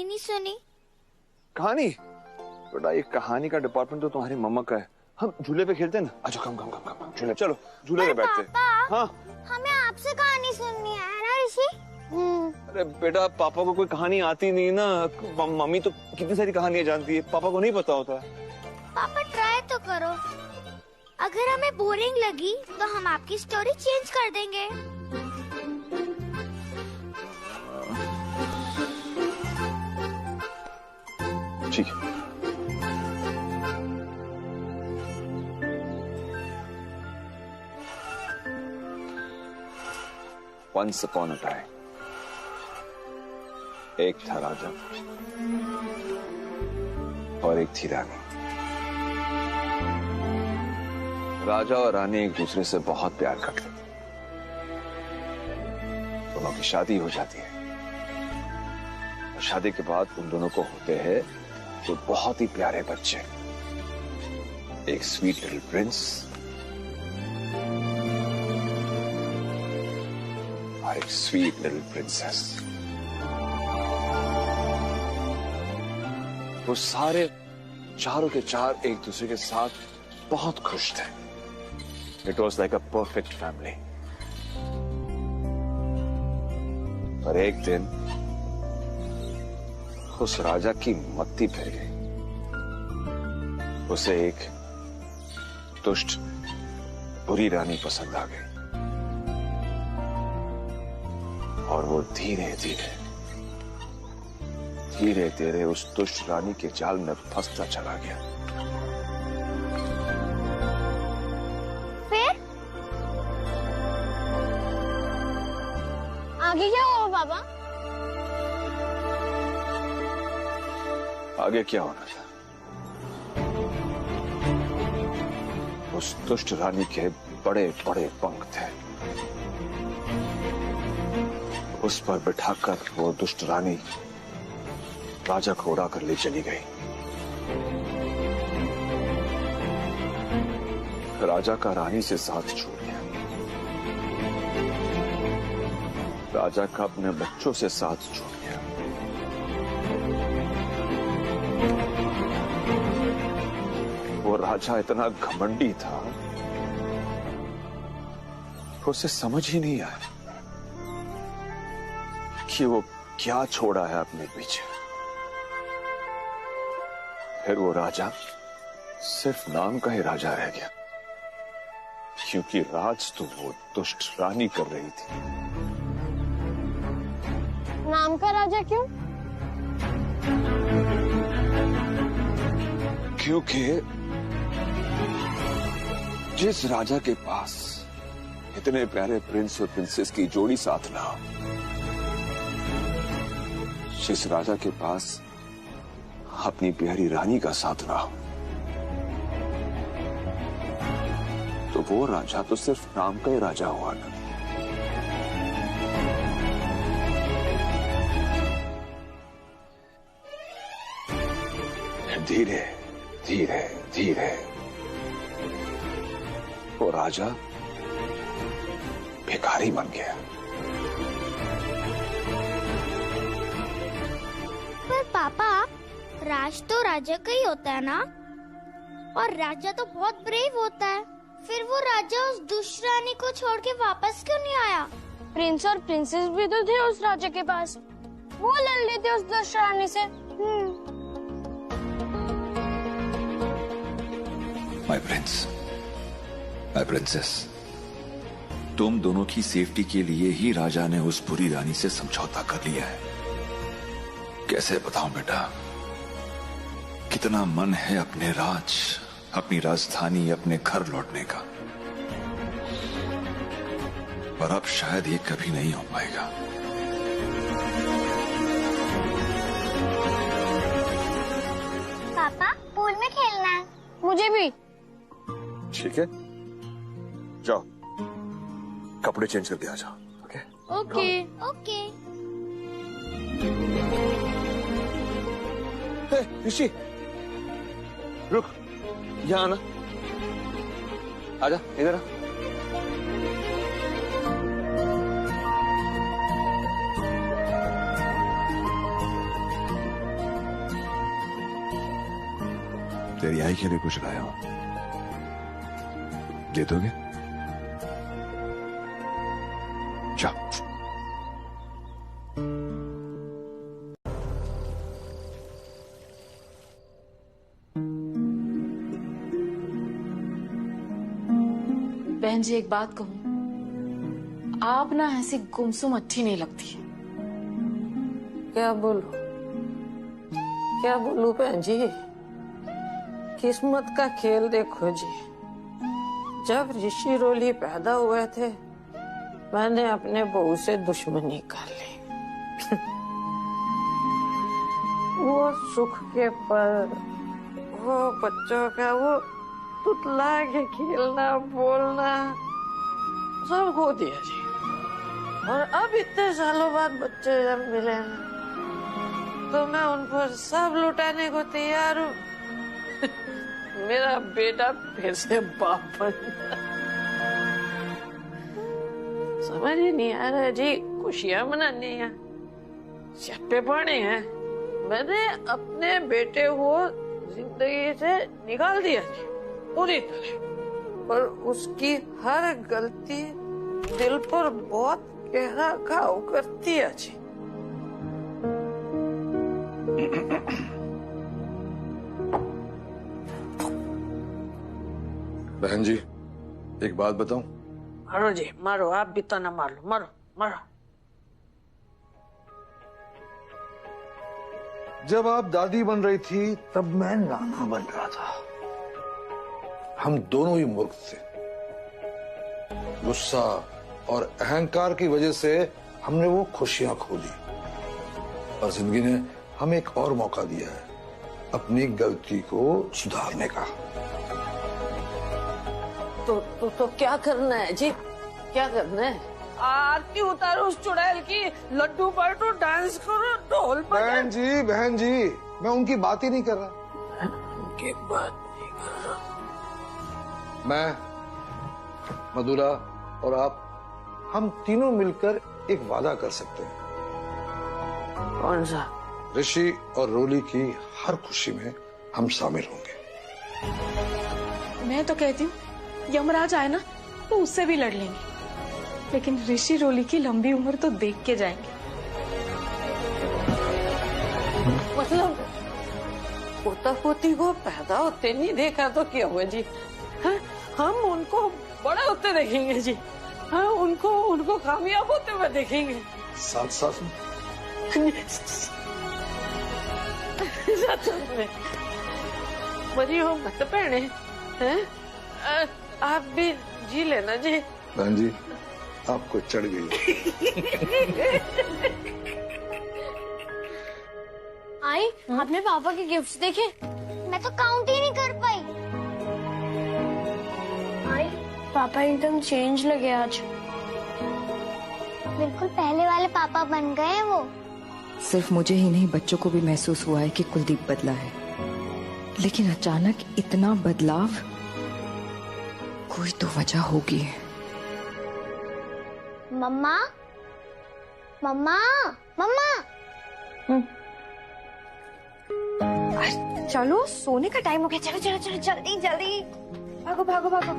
कहानी नहीं सुनी? कहानी? बेटा ये कहानी का डिपार्टमेंट तो तुम्हारी मम्मा का है। हम झूले पे खेलते हैं ना। अच्छा कम झूले, चलो झूले पे बैठते हैं। हाँ हमें आपसे कहानी सुननी है ना ऋषि? अरे बेटा पापा को कोई कहानी आती नहीं ना। मम्मी तो कितनी सारी कहानियां जानती है, पापा को नहीं पता होता। पापा ट्राई तो करो, अगर हमें बोरिंग लगी तो हम आपकी स्टोरी चेंज कर देंगे। ठीक है। Once upon a time, एक था राजा और एक थी रानी। राजा और रानी एक दूसरे से बहुत प्यार करते थे। दोनों की शादी हो जाती है और शादी के बाद उन दोनों को होते हैं तो बहुत ही प्यारे बच्चे, एक स्वीट लिटिल प्रिंस और एक स्वीट लिटिल प्रिंसेस। वो सारे चारों के चार एक दूसरे के साथ बहुत खुश थे। It was like a perfect family. पर एक दिन उस राजा की मत्ती फिर गई। उसे एक दुष्ट बुरी रानी पसंद आ गई और वो धीरे धीरे उस दुष्ट रानी के जाल में फंसता चला गया। फिर आगे क्या हुआ पापा? आगे क्या होना था? उस दुष्ट रानी के बड़े बड़े पंख थे। उस पर बिठाकर वो दुष्ट रानी राजा को उड़ाकर ले चली गई। राजा का रानी से साथ छूट गया। राजा का अपने बच्चों से साथ छूट गया। वो राजा इतना घमंडी था, उसे समझ ही नहीं आया कि वो क्या छोड़ा है अपने पीछे। फिर वो राजा सिर्फ नाम का ही राजा रह गया, क्योंकि राज तो वो दुष्ट रानी कर रही थी। नाम का राजा क्यों? क्योंकि जिस राजा के पास इतने प्यारे प्रिंस और प्रिंसेस की जोड़ी साथ ना हो, जिस राजा के पास अपनी प्यारी रानी का साथ ना हो, तो वो राजा तो सिर्फ नाम का ही राजा हुआ ना। धीरे धीरे वो राजा भिखारी बन गया। पर पापा, राज तो राजा का ही होता है ना, और राजा तो बहुत ब्रेव होता है। फिर वो राजा उस दुष्ट रानी को छोड़ के वापस क्यों नहीं आया? प्रिंस और प्रिंसेस भी तो थे उस राजा के पास, वो लड़ लेते उस दुष्ट रानी से। माय प्रिंस, माय प्रिंसेस, तुम दोनों की सेफ्टी के लिए ही राजा ने उस बुरी रानी से समझौता कर लिया है। कैसे बताऊं बेटा, कितना मन है अपने राज, अपनी राजधानी, अपने घर लौटने का, पर अब शायद ये कभी नहीं हो पाएगा। पापा, पूल में खेलना है। मुझे भी। ठीक है, जाओ कपड़े चेंज करके आ जाओ। Okay okay. ओके। ऋषि रुक, यहाँ आना, आजा इधर आ। तेरी आई के लिए कुछ लाया हूं, दे दोगे? जा। बहन जी एक बात कहूं, आप ना ऐसी गुमसुम अच्छी नहीं लगती। क्या बोलूं बहन जी, किस्मत का खेल देखो जी। जब ऋषि रोली पैदा हुए थे मैंने अपने बहू से दुश्मनी कर ली। वो सुख के पल, वो बच्चों का वो तुतला के खेलना बोलना सब खो दिया जी। और अब इतने सालों बाद बच्चे जब मिले तो मैं उनको सब लुटाने को तैयार हूँ। मेरा बेटा फिर से बाप बन गया। समझ ही नहीं आ रहा जी, खुशियां मनानी है, चप्पे पड़े हैं। मैंने अपने बेटे को जिंदगी से निकाल दिया जी पूरी तरह, और उसकी हर गलती दिल पर बहुत गहरा घाव करती है जी। बहन जी एक बात बताऊं? मारो जी मारो, आप भी तो ना मार लो, मारो मारो। जब आप दादी बन रही थी तब मैं नाना बन रहा था। हम दोनों ही मूर्ख थे। गुस्सा और अहंकार की वजह से हमने वो खुशियां खो दी, और जिंदगी ने हमें एक और मौका दिया है अपनी गलती को सुधारने का। तो क्या करना है जी, क्या करना है? आरती उतारो उस चुड़ैल की, लड्डू बांटो, डांस करो, ढोल बजाओ। बहन जी मैं उनकी बात ही नहीं कर रहा। उनकी बात नहीं कर रहा। मैं, मधुरा और आप, हम तीनों मिलकर एक वादा कर सकते हैं। कौन सा? ऋषि और रोली की हर खुशी में हम शामिल होंगे। मैं तो कहती हूँ यमराज आए ना तो उससे भी लड़ लेंगे, लेकिन ऋषि रोली की लंबी उम्र तो देख के जाएंगे। मतलब पोता पोती को पैदा होते नहीं देखा तो क्या हुआ जी? हाँ? हम उनको बड़ा होते देखेंगे जी। हाँ, उनको कामयाब होते हुए देखेंगे। साथ साथ में मरी हो मत पहने हैं? आप भी जी लेना जी। बहन जी आपको चढ़ गई। आई, आपने पापा के गिफ्ट्स देखे? मैं तो काउंट ही नहीं कर पाई। आई, पापा एकदम चेंज लगे आज। बिल्कुल पहले वाले पापा बन गए हैं वो। सिर्फ मुझे ही नहीं बच्चों को भी महसूस हुआ है कि कुलदीप बदला है, लेकिन अचानक इतना बदलाव, कोई तो वजह होगी। मम्मा, मम्मा, मम्मा। चलो सोने का टाइम हो गया, चलो चलो चलो जल्दी जल्दी, भागो भागो भागो।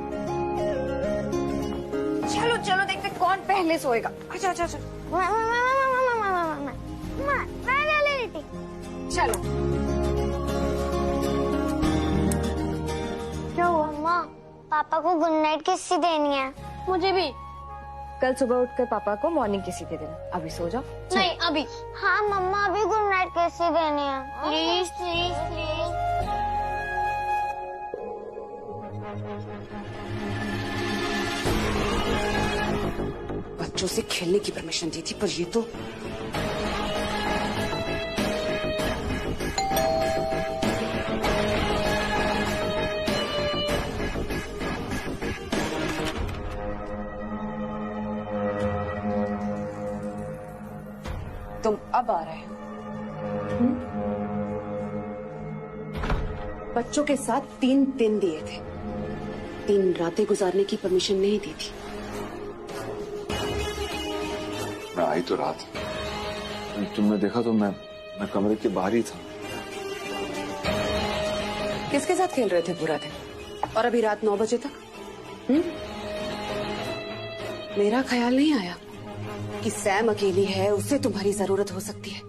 चलो चलो देखते कौन पहले सोएगा। अच्छा अच्छा अच्छा, मैं ले लेती। चलो। क्या हुआ? मम्मा, पापा को गुड नाइट किस्सी देनी है। मुझे भी। कल सुबह उठकर पापा को मॉर्निंग किसी दे देना। अभी सो जाओ। नहीं अभी। हाँ मम्मा, अभी गुड नाइट किस्सी देनी है। Please please please. बच्चों से खेलने की परमिशन दी थी, पर ये तो तुम अब आ रहे हो? बच्चों के साथ 3 दिन दिए थे, 3 रातें गुजारने की परमिशन नहीं दी थी। मैं आई तो रात, तुमने देखा तो मैं कमरे के बाहर ही था। किस किसके साथ खेल रहे थे पूरा दिन और अभी रात 9 बजे तक? मेरा ख्याल नहीं आया कि सैम अकेली है, उसे तुम्हारी जरूरत हो सकती है।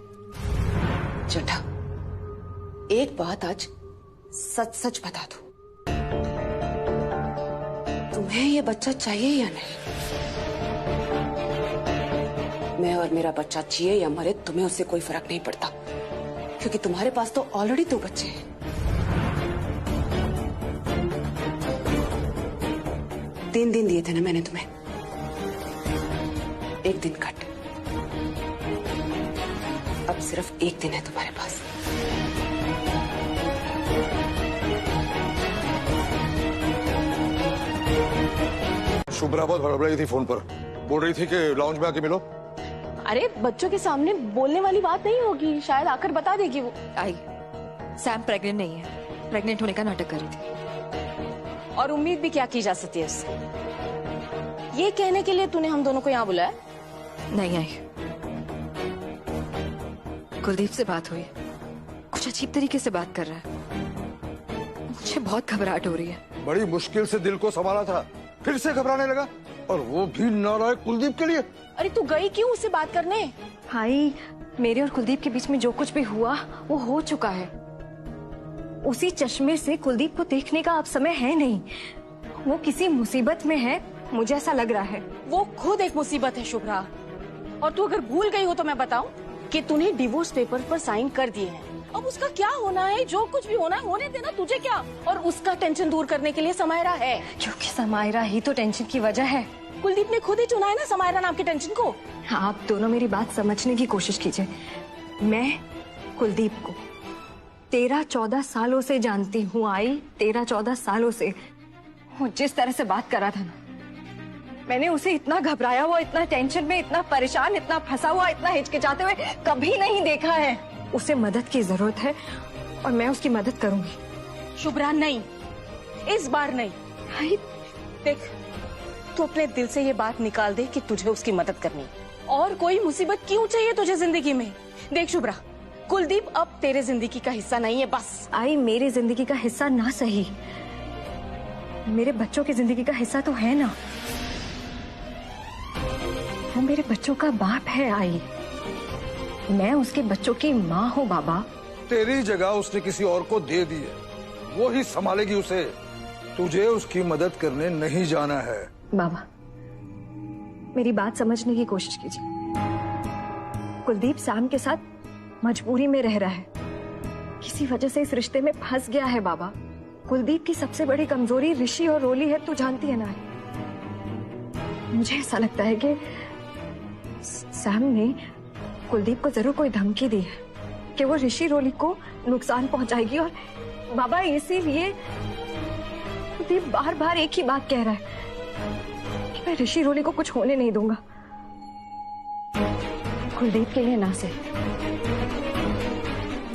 चड्ढा, एक बात आज सच सच बता दो, तुम्हें ये बच्चा चाहिए या नहीं? मैं और मेरा बच्चा जिए या मरे तुम्हें उससे कोई फर्क नहीं पड़ता, क्योंकि तुम्हारे पास तो ऑलरेडी 2 बच्चे हैं। 3 दिन दिए थे ना मैंने तुम्हें, 1 दिन कट। अब सिर्फ 1 दिन है तुम्हारे पास। शुभ्रा बहुत हड़बड़ाई थी फोन पर, बोल रही थी कि लाउंज में आके मिलो। अरे बच्चों के सामने बोलने वाली बात नहीं होगी, शायद आकर बता देगी वो। आई, सैम प्रेग्नेंट नहीं है, प्रेग्नेंट होने का नाटक कर रही थी। और उम्मीद भी क्या की जा सकती है उससे? ये कहने के लिए तूने हम दोनों को यहाँ बुलाया? नहीं आई, कुलदीप से बात हुई, कुछ अजीब तरीके से बात कर रहा है, मुझे बहुत घबराहट हो रही है। बड़ी मुश्किल से दिल को संभाला था, फिर से घबराने लगा, और वो भी नालायक कुलदीप के लिए। अरे तू गई क्यों उससे बात करने? भाई, मेरे और कुलदीप के बीच में जो कुछ भी हुआ वो हो चुका है। उसी चश्मे से कुलदीप को देखने का अब समय है नहीं, वो किसी मुसीबत में है, मुझे ऐसा लग रहा है। वो खुद एक मुसीबत है शुभ्रा, और तू अगर भूल गई हो तो मैं बताऊं कि तूने डिवोर्स पेपर पर साइन कर दिए हैं। अब उसका क्या होना है, जो कुछ भी होना है होने देना, तुझे क्या? और उसका टेंशन दूर करने के लिए समायरा है। क्योंकि समायरा ही तो टेंशन की वजह है। कुलदीप ने खुद ही चुना है ना समायरा नाम के टेंशन को। आप दोनों मेरी बात समझने की कोशिश कीजिए। मैं कुलदीप को 13-14 सालों से जानती हूँ। आई, 13-14 सालों से। वो जिस तरह से बात कर रहा था ना, मैंने उसे इतना घबराया हुआ, इतना टेंशन में, इतना परेशान, इतना फंसा हुआ, इतना हिचकिचाते हुए कभी नहीं देखा है। उसे मदद की जरूरत है और मैं उसकी मदद करूंगी। शुभ्रा नहीं, इस बार नहीं। आई, देख, तू अपने दिल से ये बात निकाल दे कि तुझे उसकी मदद करनी है, और कोई मुसीबत क्यों चाहिए तुझे जिंदगी में। देख शुभ्रा, कुलदीप अब तेरे जिंदगी का हिस्सा नहीं है, बस। आई, मेरी जिंदगी का हिस्सा ना सही, मेरे बच्चों की जिंदगी का हिस्सा तो है ना। वो मेरे बच्चों का बाप है। आई, मैं उसके बच्चों की माँ हूँ बाबा। तेरी जगह उसने किसी और को दे दी है, वो ही संभालेगी उसे। तुझे उसकी मदद करने नहीं जाना है। बाबा, मेरी बात समझने की कोशिश कीजिए। कुलदीप सैम के साथ मजबूरी में रह रहा है, किसी वजह से इस रिश्ते में फंस गया है बाबा। कुलदीप की सबसे बड़ी कमजोरी ऋषि और रोली है, तू जानती है ना। मुझे ऐसा लगता है कि सैम ने कुलदीप को जरूर कोई धमकी दी है कि वो ऋषि रोली को नुकसान पहुंचाएगी, और बाबा इसीलिए कुलदीप बार बार एक ही बात कह रहा है कि मैं ऋषि रोली को कुछ होने नहीं दूंगा। कुलदीप के लिए ना से,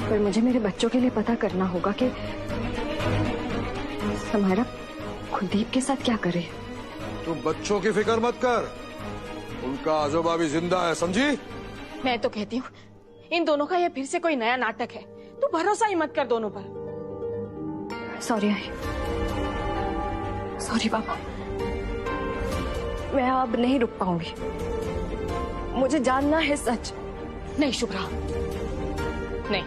पर मुझे मेरे बच्चों के लिए पता करना होगा कि हमारा कुलदीप के साथ क्या करे। तू बच्चों की फिक्र मत कर, उनका आजोबा भी जिंदा है, समझी? मैं तो कहती हूँ इन दोनों का ये फिर से कोई नया नाटक है। तू भरोसा ही मत कर दोनों पर। सॉरी आई, सॉरी बाबा, मैं अब नहीं रुक पाऊंगी, मुझे जानना है सच। नहीं शुभ्रा, नहीं।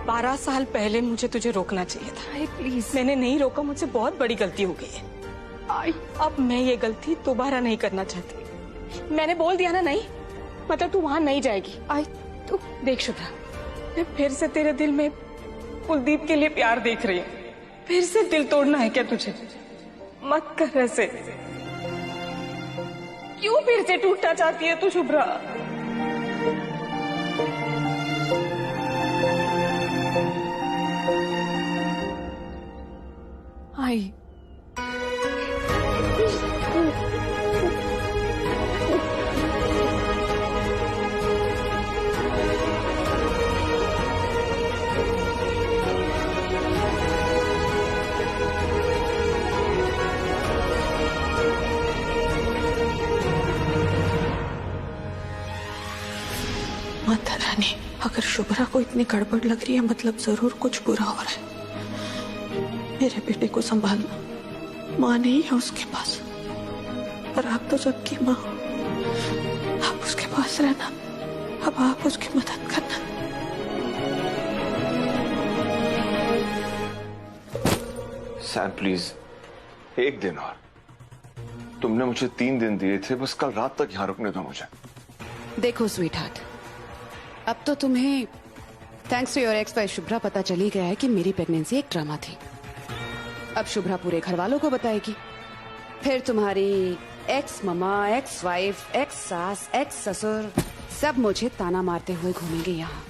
12 साल पहले मुझे तुझे रोकना चाहिए था। आई प्लीज। मैंने नहीं रोका, मुझसे बहुत बड़ी गलती हो गई है। आई, अब मैं ये गलती दोबारा नहीं करना चाहती। मैंने बोल दिया ना नहीं, मतलब तू वहां नहीं जाएगी। आई, तू देख शुभ्रा, मैं फिर से तेरे दिल में कुलदीप के लिए प्यार देख रही हूँ। फिर से दिल तोड़ना है क्या तुझे? मत कर ऐसे। क्यों फिर से टूटना चाहती है तू शुभ्रा? आई, माता रानी, अगर शुभ्रा को इतनी गड़बड़ लग रही है मतलब जरूर कुछ बुरा हो रहा है। मेरे बेटे को संभालना, माँ नहीं है उसके पास, और आप तो सबकी माँ हो। आप उसके पास रहना, अब आप उसकी मदद करना। सैम प्लीज, एक दिन और। तुमने मुझे 3 दिन दिए थे, बस कल रात तक यहाँ रुकने दो मुझे। देखो स्वीट हार्ट, अब तो तुम्हें thanks to your ex wife Shubhra पता चली गया है कि मेरी प्रेगनेंसी एक ड्रामा थी। अब शुभ्रा पूरे घर वालों को बताएगी, फिर तुम्हारी x mama, ex wife, x सास, एक्स ससुर सब मुझे ताना मारते हुए घूमेंगे यहाँ।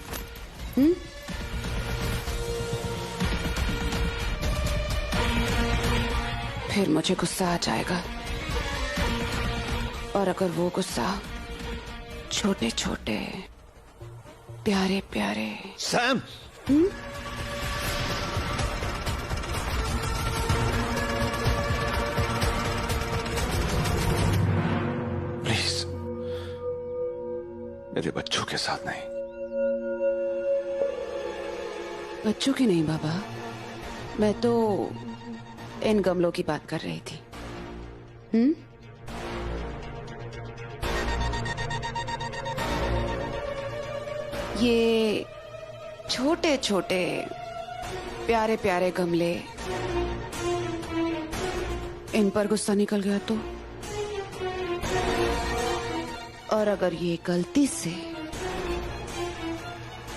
फिर मुझे गुस्सा आ जाएगा, और अगर वो गुस्सा छोटे छोटे प्यारे प्यारे सैम, प्लीज मेरे बच्चों के साथ नहीं। बच्चों की नहीं बाबा, मैं तो इन गमलों की बात कर रही थी। ये छोटे छोटे प्यारे प्यारे गमले, इन पर गुस्सा निकल गया तो, और अगर ये गलती से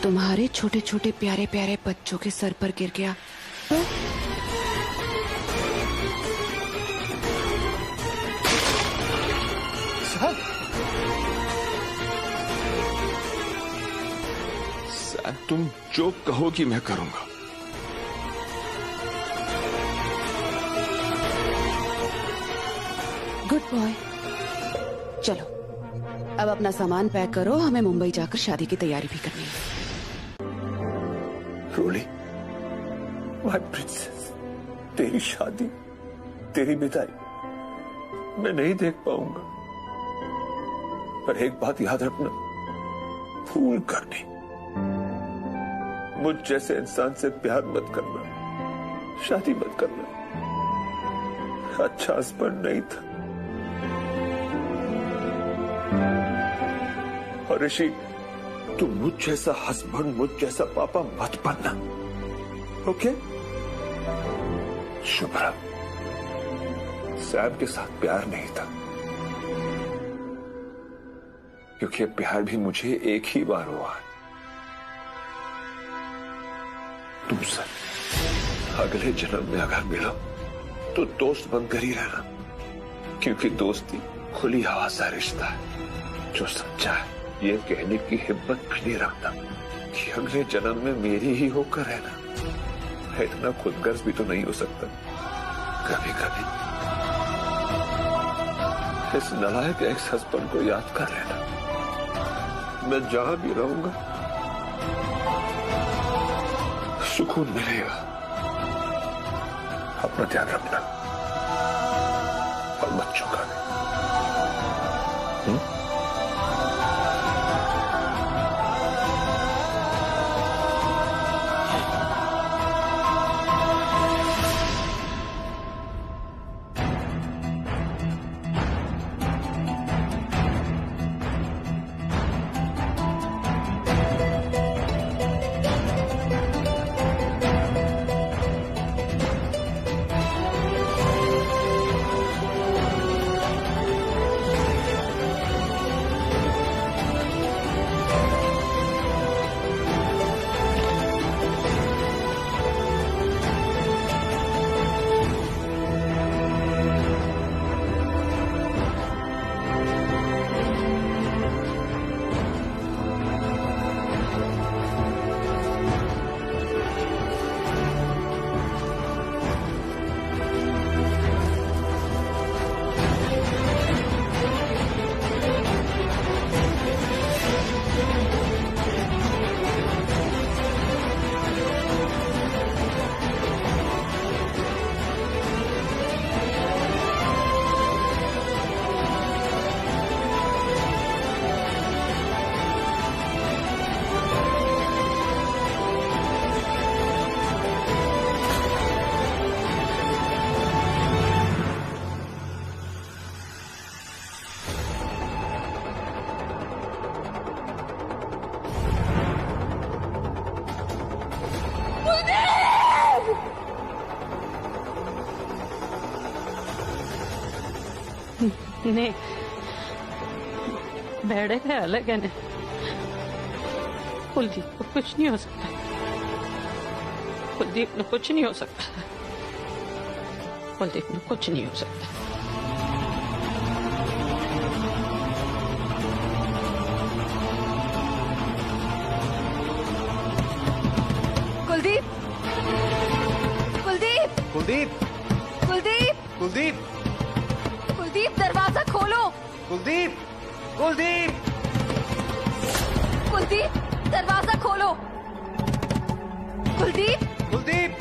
तुम्हारे छोटे छोटे प्यारे प्यारे बच्चों के सर पर गिर गया तो? तुम जो कहोगी मैं करूंगा। Good boy. चलो अब अपना सामान पैक करो, हमें मुंबई जाकर शादी की तैयारी भी करनी है। रोली, माय प्रिंसेस, तेरी शादी, तेरी विदाई मैं नहीं देख पाऊंगा, पर एक बात याद रखना, भूल कर नहीं, मुझ जैसे इंसान से प्यार मत करना, शादी मत करना। अच्छा हस्बैंड नहीं था। और ऋषि, तुम मुझ जैसा हस्बैंड, मुझ जैसा पापा मत बनना, ओके? शुभ्रा, सैम के साथ प्यार नहीं था, क्योंकि प्यार भी मुझे एक ही बार हुआ है, तुमसे। अगले जन्म में अगर मिलो तो दोस्त बनकर ही रहना, क्योंकि दोस्ती खुली हवा सा रिश्ता है जो सच्चा है। ये कहने की हिम्मत भी नहीं रखता कि अगले जन्म में मेरी ही होकर रहना। इतना खुदगर्ज भी तो नहीं हो सकता। कभी कभी इस नालायक एक्स हस्बैंड को याद कर लेना। मैं जहां भी रहूंगा सुकून मिलेगा। अपना ध्यान रखना और बच्चों का भी। नहीं, भेड़े के अलग है ना। कुलदीप को कुछ नहीं हो सकता, कुलदीप को कुछ नहीं हो सकता, कुलदीप को कुछ नहीं हो सकता। कुलदीप, कुलदीप, कुलदीप, कुलदीप, कुलदीप, कुलदीप, दरवाजा खोलो। कुलदीप, कुलदीप, कुलदीप, दरवाजा खोलो। कुलदीप, कुलदीप,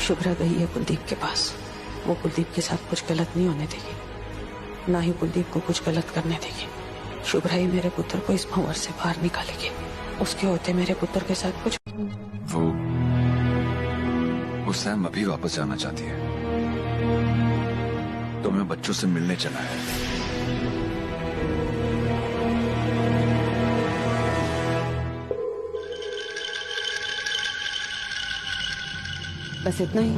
शुभ्रा गई है कुलदीप के पास। वो कुलदीप के साथ कुछ गलत नहीं होने देगी, ना ही कुलदीप को कुछ गलत करने देगी। शुभ्रा ही मेरे पुत्र को इस भंवर से बाहर निकालेगी। उसके होते मेरे पुत्र के साथ कुछ। वो सैम अभी वापस जाना चाहती है, तो मैं बच्चों से मिलने चला है। बस इतना ही?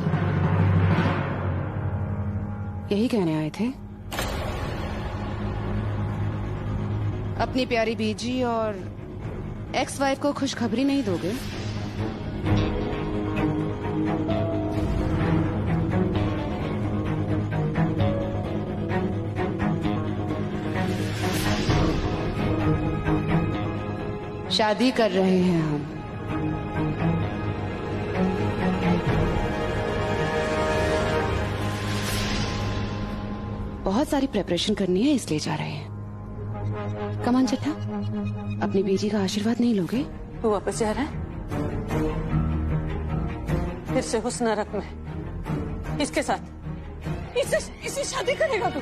यही कहने आए थे? अपनी प्यारी बीजी और एक्स वाइफ को खुशखबरी नहीं दोगे? शादी कर रहे हैं हम। बहुत सारी प्रिपरेशन करनी है, इसलिए जा रहे हैं। कमान चट्टा, अपनी बीजी का आशीर्वाद नहीं लोगे? तू वापस जा रहा है? फिर से उस नरक में, इसके साथ, इससे शादी करेगा तू?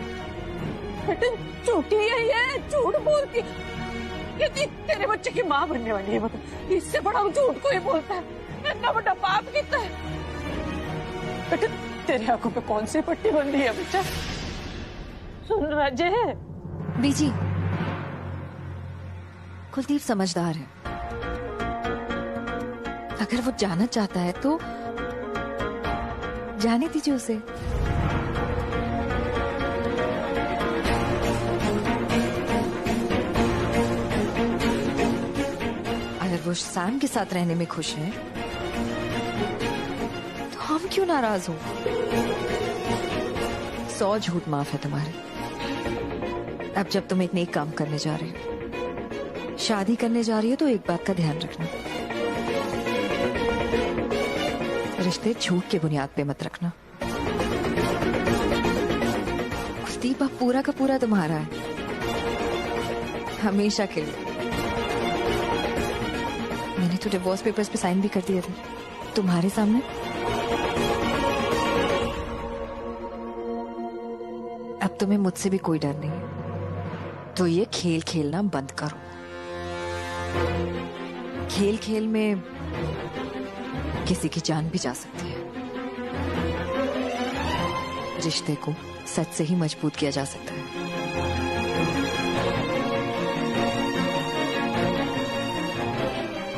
बेटे झूठी है ये, झूठ बोलती। ये तेरे बच्चे की माँ बनने वाली है, मतलब इससे बड़ा झूठ को ही बोलता है। इतना बड़ा पाप कितना है? बेटे तेरे आंखों पे कौन सी पट्टी बंधी है बच्चा? सुन राजे, बीजी, कुलदीप समझदार है। अगर वो जाना चाहता है तो जाने दीजिए उसे। अगर वो सैम के साथ रहने में खुश है तो हम क्यों नाराज हो? 100 झूठ माफ है तुम्हारे। अब जब तुम एक नेक काम करने जा रहे हो, शादी करने जा रही हो, तो एक बात का ध्यान रखना, रिश्ते झूठ के बुनियाद पे मत रखना। कुलदीप अब पूरा का पूरा तुम्हारा है, हमेशा के लिए। मैंने तो डिवोर्स पेपर्स पे साइन भी कर दिए थे तुम्हारे सामने। अब तुम्हें मुझसे भी कोई डर नहीं है, तो ये खेल खेलना बंद करो। खेल खेल में किसी की जान भी जा सकती है। रिश्ते को सच से ही मजबूत किया जा सकता है।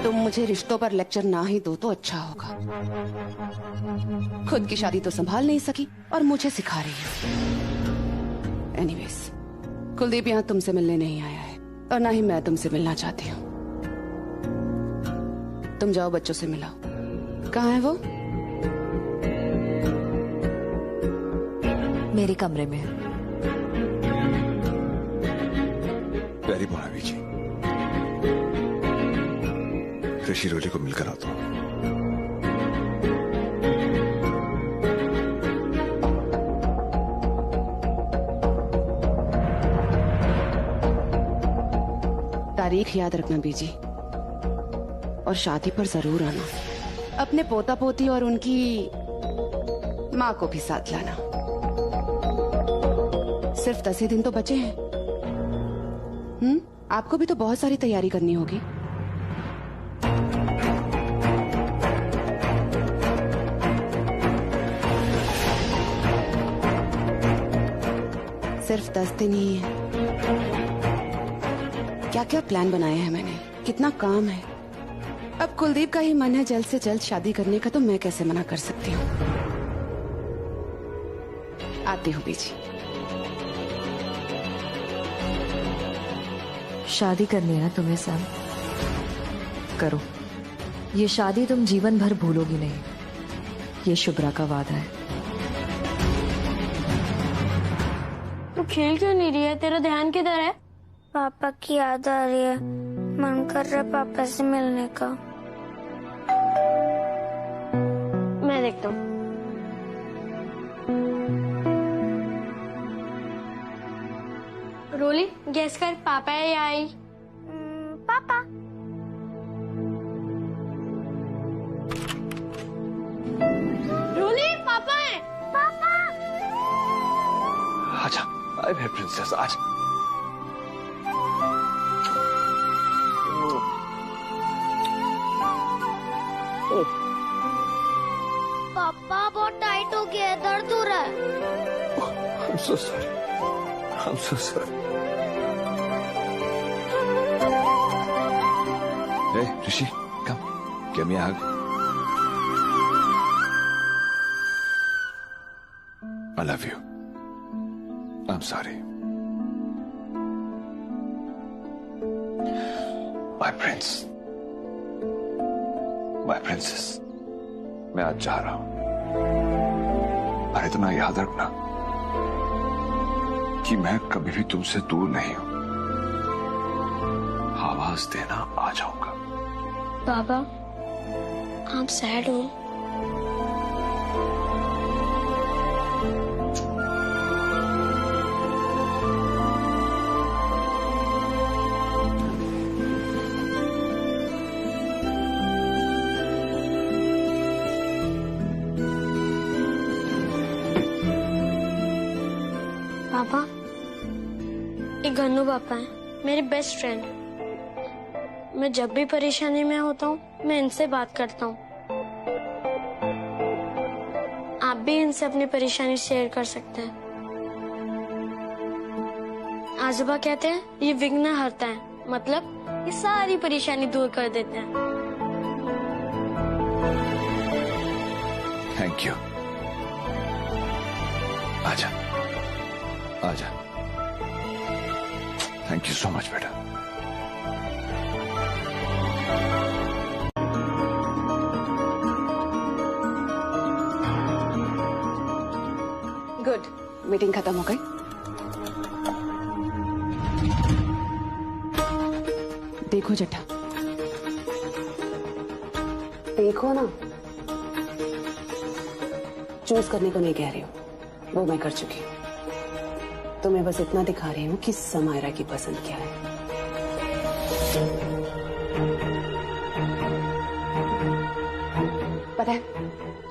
तुम मुझे रिश्तों पर लेक्चर ना ही दो तो अच्छा होगा। खुद की शादी तो संभाल नहीं सकी और मुझे सिखा रही है। एनीवेज, कुलदीप यहाँ तुमसे मिलने नहीं आया है और ना ही मैं तुमसे मिलना चाहती हूँ। तुम जाओ बच्चों से मिलाओ। कहाँ है वो? मेरे कमरे में है। प्यारी मोनावी जी, ऋषि रोली को मिलकर आता हूं। तारीख याद रखना बीजी, और शादी पर जरूर आना। अपने पोता पोती और उनकी माँ को भी साथ लाना। सिर्फ 10 ही दिन तो बचे हैं। आपको भी तो बहुत सारी तैयारी करनी होगी। सिर्फ 10 दिन ही है। क्या क्या प्लान बनाए हैं मैंने, कितना काम है। अब कुलदीप का ही मन है जल्द से जल्द शादी करने का, तो मैं कैसे मना कर सकती हूँ। आती हूँ बीजी। शादी करनी है ना तुम्हें सैम, करो। ये शादी तुम जीवन भर भूलोगी नहीं, ये शुभ्रा का वादा है। तू खेल क्यों नहीं रही है? तेरा ध्यान किधर है? पापा की याद आ रही है, मन कर रहा है पापा से मिलने का। मैं देखता हूँ। रोली, गैस कर, पापा है या आई? पापा। रोली, पापा है। पापा। आजा, आए मेरे प्रिंसेस, आजा। पापा बहुत टाइट हो गया है, दर्द हो रहा है। I'm so sorry. I'm so sorry. Hey, Rishi, come. Give me a hug. I love you. I'm sorry. My prince. My princess. मैं आज जा रहा हूं, पर इतना याद रखना कि मैं कभी भी तुमसे दूर नहीं हूं। आवाज देना, आ जाऊंगा। पापा, आप सैड हो? पापा, एक गन्नू पापा है, मेरे बेस्ट फ्रेंड। मैं जब भी परेशानी में होता हूँ, मैं इनसे बात करता हूँ। आप भी इनसे अपनी परेशानी शेयर कर सकते हैं। आजोबा कहते हैं ये विघ्न हरता है, मतलब ये सारी परेशानी दूर कर देते हैं। Thank you. आजा, आजा। Thank you so much, बेटा। गुड, मीटिंग खत्म हो गई। देखो जट्टा, देखो ना, चूज करने को नहीं कह रही हूँ, वो मैं कर चुकी हूँ। तो मैं बस इतना दिखा रही हूँ कि समायरा की पसंद क्या है। पता है,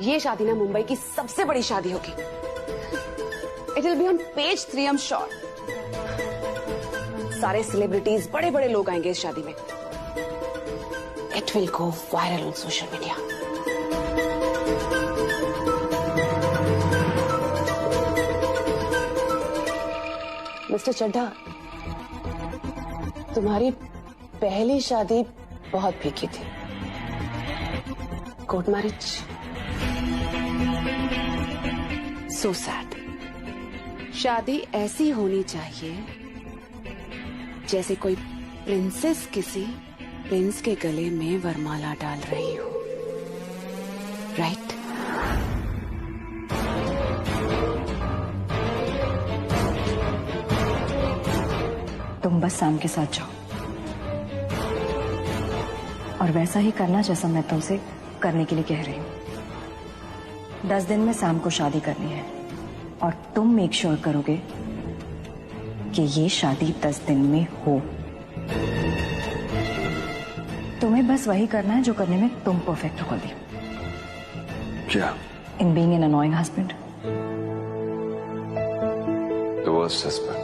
ये शादी ना मुंबई की सबसे बड़ी शादी होगी। It will be on page 3, I am sure. सारे सेलिब्रिटीज, बड़े बड़े लोग आएंगे इस शादी में। It will go viral on social media. Mister Chadha, तुम्हारी पहली शादी बहुत फीकी थी। Court marriage, so sad. शादी ऐसी होनी चाहिए जैसे कोई प्रिंसेस किसी प्रिंस के गले में वरमाला डाल रही हो, राइट? तुम तुम बस सैम के साथ जाओ और वैसा ही करना जैसा मैं तुमसे करने के लिए कह रही हूँ। 10 दिन में सैम को शादी करनी है और तुम मेक श्योर करोगे कि ये शादी 10 दिन में हो। तुम्हें बस वही करना है जो करने में तुम परफेक्ट हो कुलदीप। क्या? In being an annoying husband. The worst husband.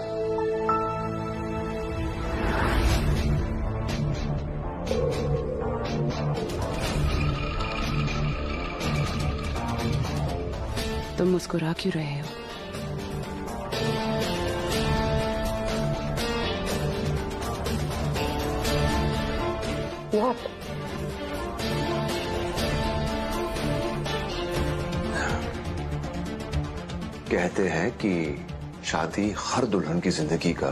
तुम मुस्कुरा क्यों रहे हो? What? कहते हैं कि शादी हर दुल्हन की जिंदगी का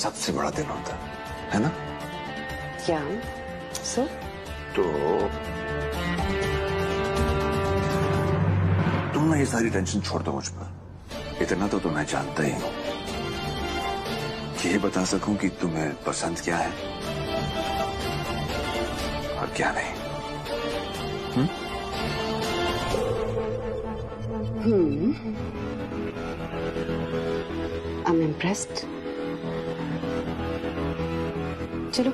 सबसे बड़ा दिन होता है ना? क्या सर? तो तुम ना ये सारी टेंशन छोड़ दो मुझ पर। इतना तो मैं जानता ही हूं कि ये बता सकूं कि तुम्हें पसंद क्या है और क्या नहीं। I'm impressed. चलो,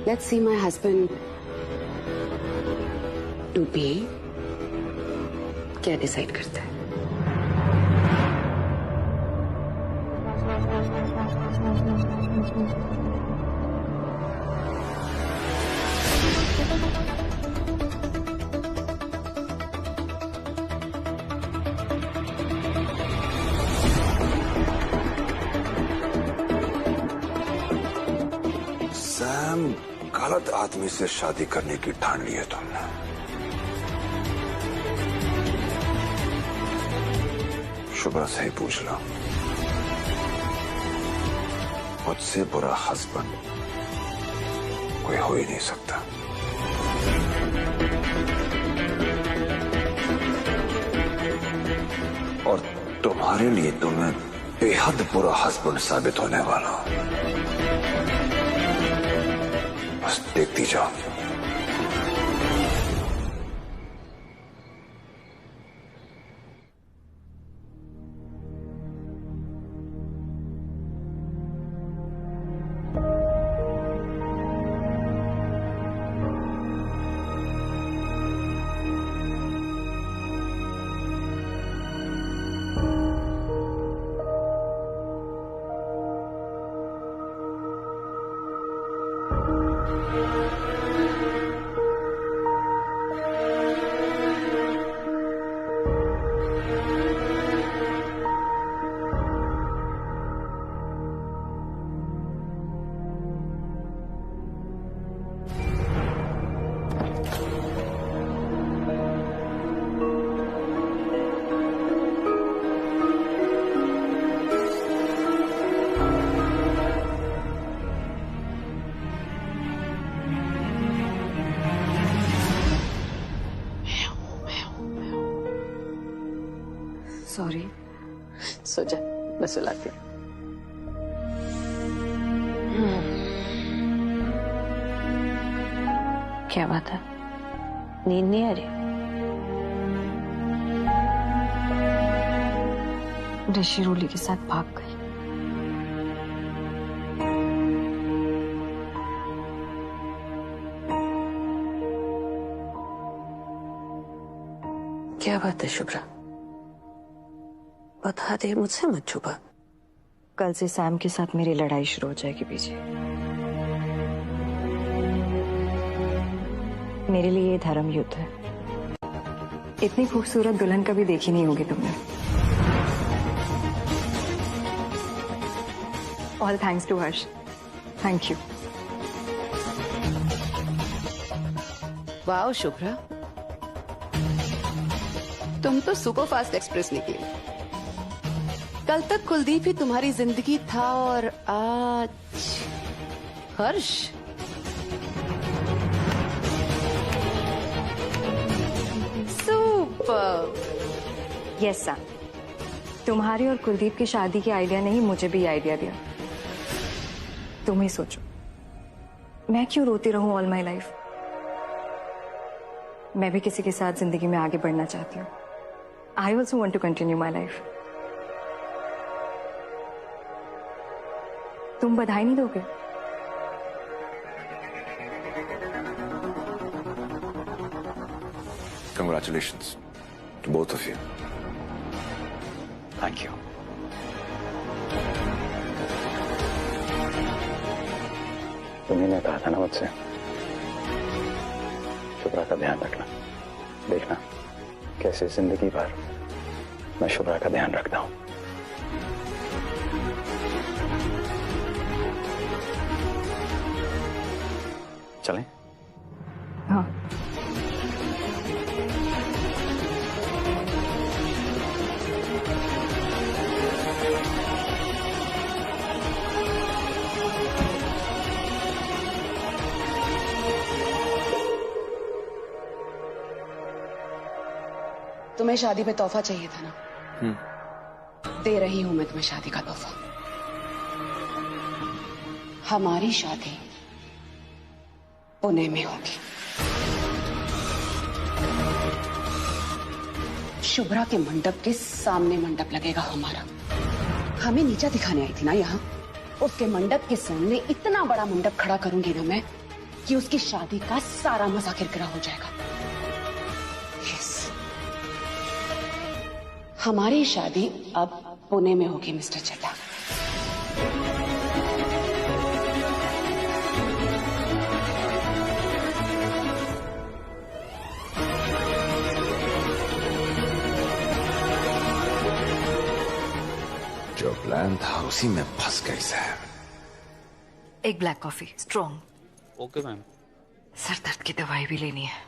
let's see my husband to be क्या डिसाइड करता है। सैम, गलत आदमी से शादी करने की ठान ली है तुमने। शुभ्रा से ही पूछ लो, मुझसे बुरा हस्बैंड कोई हो ही नहीं सकता। और तुम्हारे लिए तो मैं बेहद बुरा हस्बैंड साबित होने वाला हूं। बस देखती जाओ। सॉरी, सो जा, मैं सुलाती हूँ। क्या बात है, नींद नहीं आ रही? ऋषि रोली के साथ भाग गई। क्या बात है शुभ्रा, बता दे, मुझसे मत छुपा। कल से सैम के साथ मेरी लड़ाई शुरू हो जाएगी बीजी। मेरे लिए ये धर्म युद्ध है। इतनी खूबसूरत दुल्हन कभी देखी नहीं होगी तुमने। All thanks to Harsh. Thank you. Wow Shubhra, तुम तो सुपर फास्ट एक्सप्रेस निकली। कल तक कुलदीप ही तुम्हारी जिंदगी था और आज हर्ष। सुपर। यस सर, तुम्हारी और कुलदीप की शादी की आइडिया ने ही मुझे भी आइडिया दिया तुम ही सोचो, मैं क्यों रोती रहूं ऑल माई लाइफ? मैं भी किसी के साथ जिंदगी में आगे बढ़ना चाहती हूँ। I also want to continue my life. तुम बधाई नहीं दोगे? Congratulations to both of you. Thank you. तुम्ही ने कहा था ना मुझसे, शुभ्रा का ध्यान रखना। देखना कैसे जिंदगी भर मैं शुभ्रा का ध्यान रखता हूं। चलें? हाँ। तुम्हें शादी पे तोहफा चाहिए था ना? दे रही हूं मैं तुम्हें शादी का तोहफा। हमारी शादी पुणे में होगी। शुभ्रा के मंडप के सामने मंडप लगेगा हमारा। हमें नीचा दिखाने आई थी ना यहाँ, उसके मंडप के सामने इतना बड़ा मंडप खड़ा करूंगी ना मैं कि उसकी शादी का सारा मजा किरकिरा हो जाएगा। यस, हमारी शादी अब पुणे में होगी मिस्टर चड्ढा। जो प्लान था उसी में फंस गई सैम। एक black coffee strong. Okay ma'am. Sir दर्द की दवाई भी लेनी है।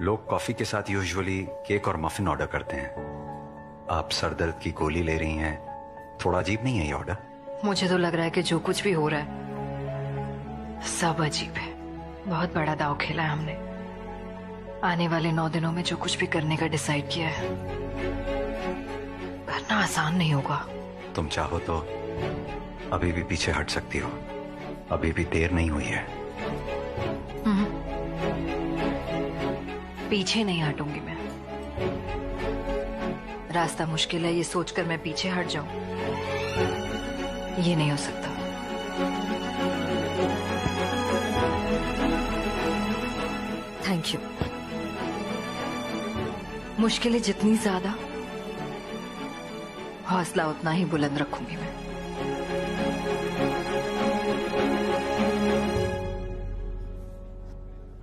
लोग कॉफी के साथ यूजुअली केक और मफिन ऑर्डर करते हैं। आप सर दर्द की गोली ले रही हैं, थोड़ा अजीब नहीं है ये ऑर्डर? मुझे तो लग रहा है कि जो कुछ भी हो रहा है सब अजीब है। बहुत बड़ा दांव खेला है हमने। आने वाले 9 दिनों में जो कुछ भी करने का डिसाइड किया है करना आसान नहीं होगा। तुम चाहो तो अभी भी पीछे हट सकती हो, अभी भी देर नहीं हुई है। पीछे नहीं हटूंगी मैं। रास्ता मुश्किल है ये सोचकर मैं पीछे हट जाऊं, ये नहीं हो सकता। Thank you. मुश्किलें जितनी ज्यादा, हौसला उतना ही बुलंद रखूंगी मैं।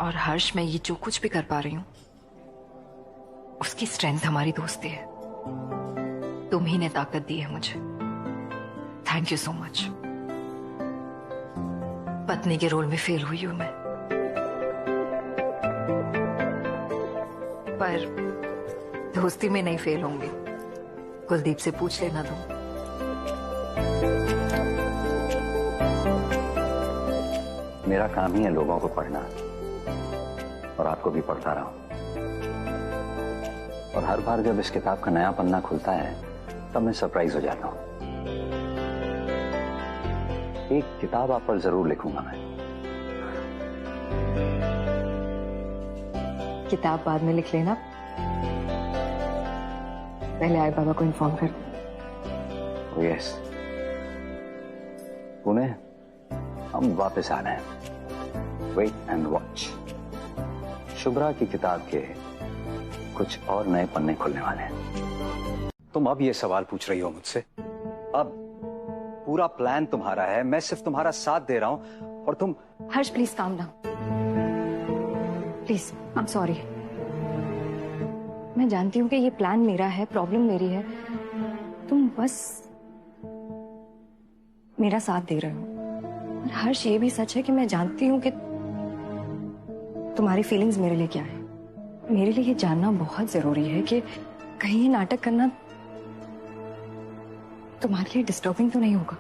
और हर्ष, मैं ये जो कुछ भी कर पा रही हूं उसकी स्ट्रेंथ हमारी दोस्ती है। तुम ही ने ताकत दी है मुझे। Thank you so much. पत्नी के रोल में फेल हुई हूं मैं, पर दोस्ती में नहीं फेल होंगी। कुलदीप से पूछ लेना तुम। मेरा काम ही है लोगों को पढ़ना, और आपको भी पढ़ता रहा हूं। और हर बार जब इस किताब का नया पन्ना खुलता है तब मैं सरप्राइज हो जाता हूं। एक किताब आप पर जरूर लिखूंगा मैं। किताब बाद में लिख लेना, पहले आए बाबा को इन्फॉर्म कर दो। यस, पुणे हम वापस आ रहे हैं। Wait and watch. शुभ्रा की किताब के कुछ और नए पन्ने खुलने वाले हैं। तुम अब ये सवाल पूछ रही हो मुझसे? अब पूरा प्लान तुम्हारा है, मैं सिर्फ तुम्हारा साथ दे रहा हूं, और तुम। Harsh please calm down, please. I am sorry. मैं जानती हूँ कि ये प्लान मेरा है, प्रॉब्लम मेरी है। तुम बस मेरा साथ दे रहे हो। और हर्ष, ये भी सच है कि मैं जानती हूँ कि तुम्हारी फीलिंग्स मेरे लिए क्या है। मेरे लिए ये जानना बहुत जरूरी है कि कहीं ये नाटक करना तुम्हारे लिए डिस्टर्बिंग तो नहीं होगा।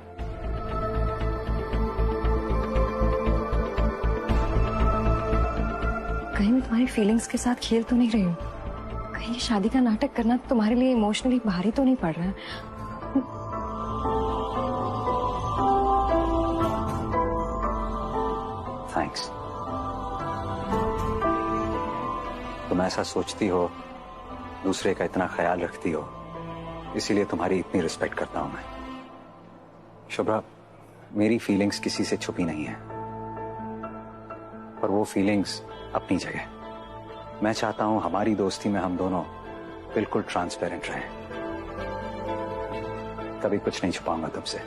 कहीं मैं तुम्हारी फीलिंग्स के साथ खेल तो नहीं रही हूँ? कहीं ये शादी का नाटक करना तुम्हारे लिए इमोशनली भारी तो नहीं पड़ रहा है? तुम ऐसा सोचती हो, दूसरे का इतना ख्याल रखती हो, इसीलिए तुम्हारी इतनी रिस्पेक्ट करता हूं मैं। शुभ्रा, मेरी फीलिंग्स किसी से छुपी नहीं है, पर वो फीलिंग्स अपनी जगह। मैं चाहता हूं हमारी दोस्ती में हम दोनों बिल्कुल ट्रांसपेरेंट रहें। कभी कुछ नहीं छुपाऊंगा तुमसे।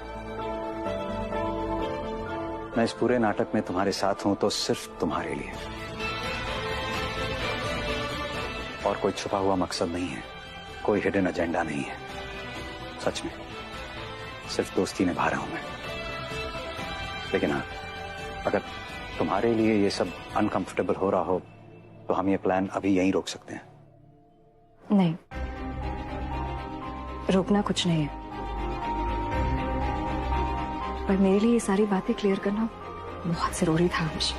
मैं इस पूरे नाटक में तुम्हारे साथ हूं तो सिर्फ तुम्हारे लिए, और कोई छुपा हुआ मकसद नहीं है, कोई हिडन एजेंडा नहीं है। सच में सिर्फ दोस्ती निभा रहा हूं मैं। लेकिन हाँ, अगर तुम्हारे लिए ये सब अनकंफर्टेबल हो रहा हो तो हम ये प्लान अभी यहीं रोक सकते हैं। नहीं, रोकना कुछ नहीं है, पर मेरे लिए ये सारी बातें क्लियर करना बहुत जरूरी था हर्ष।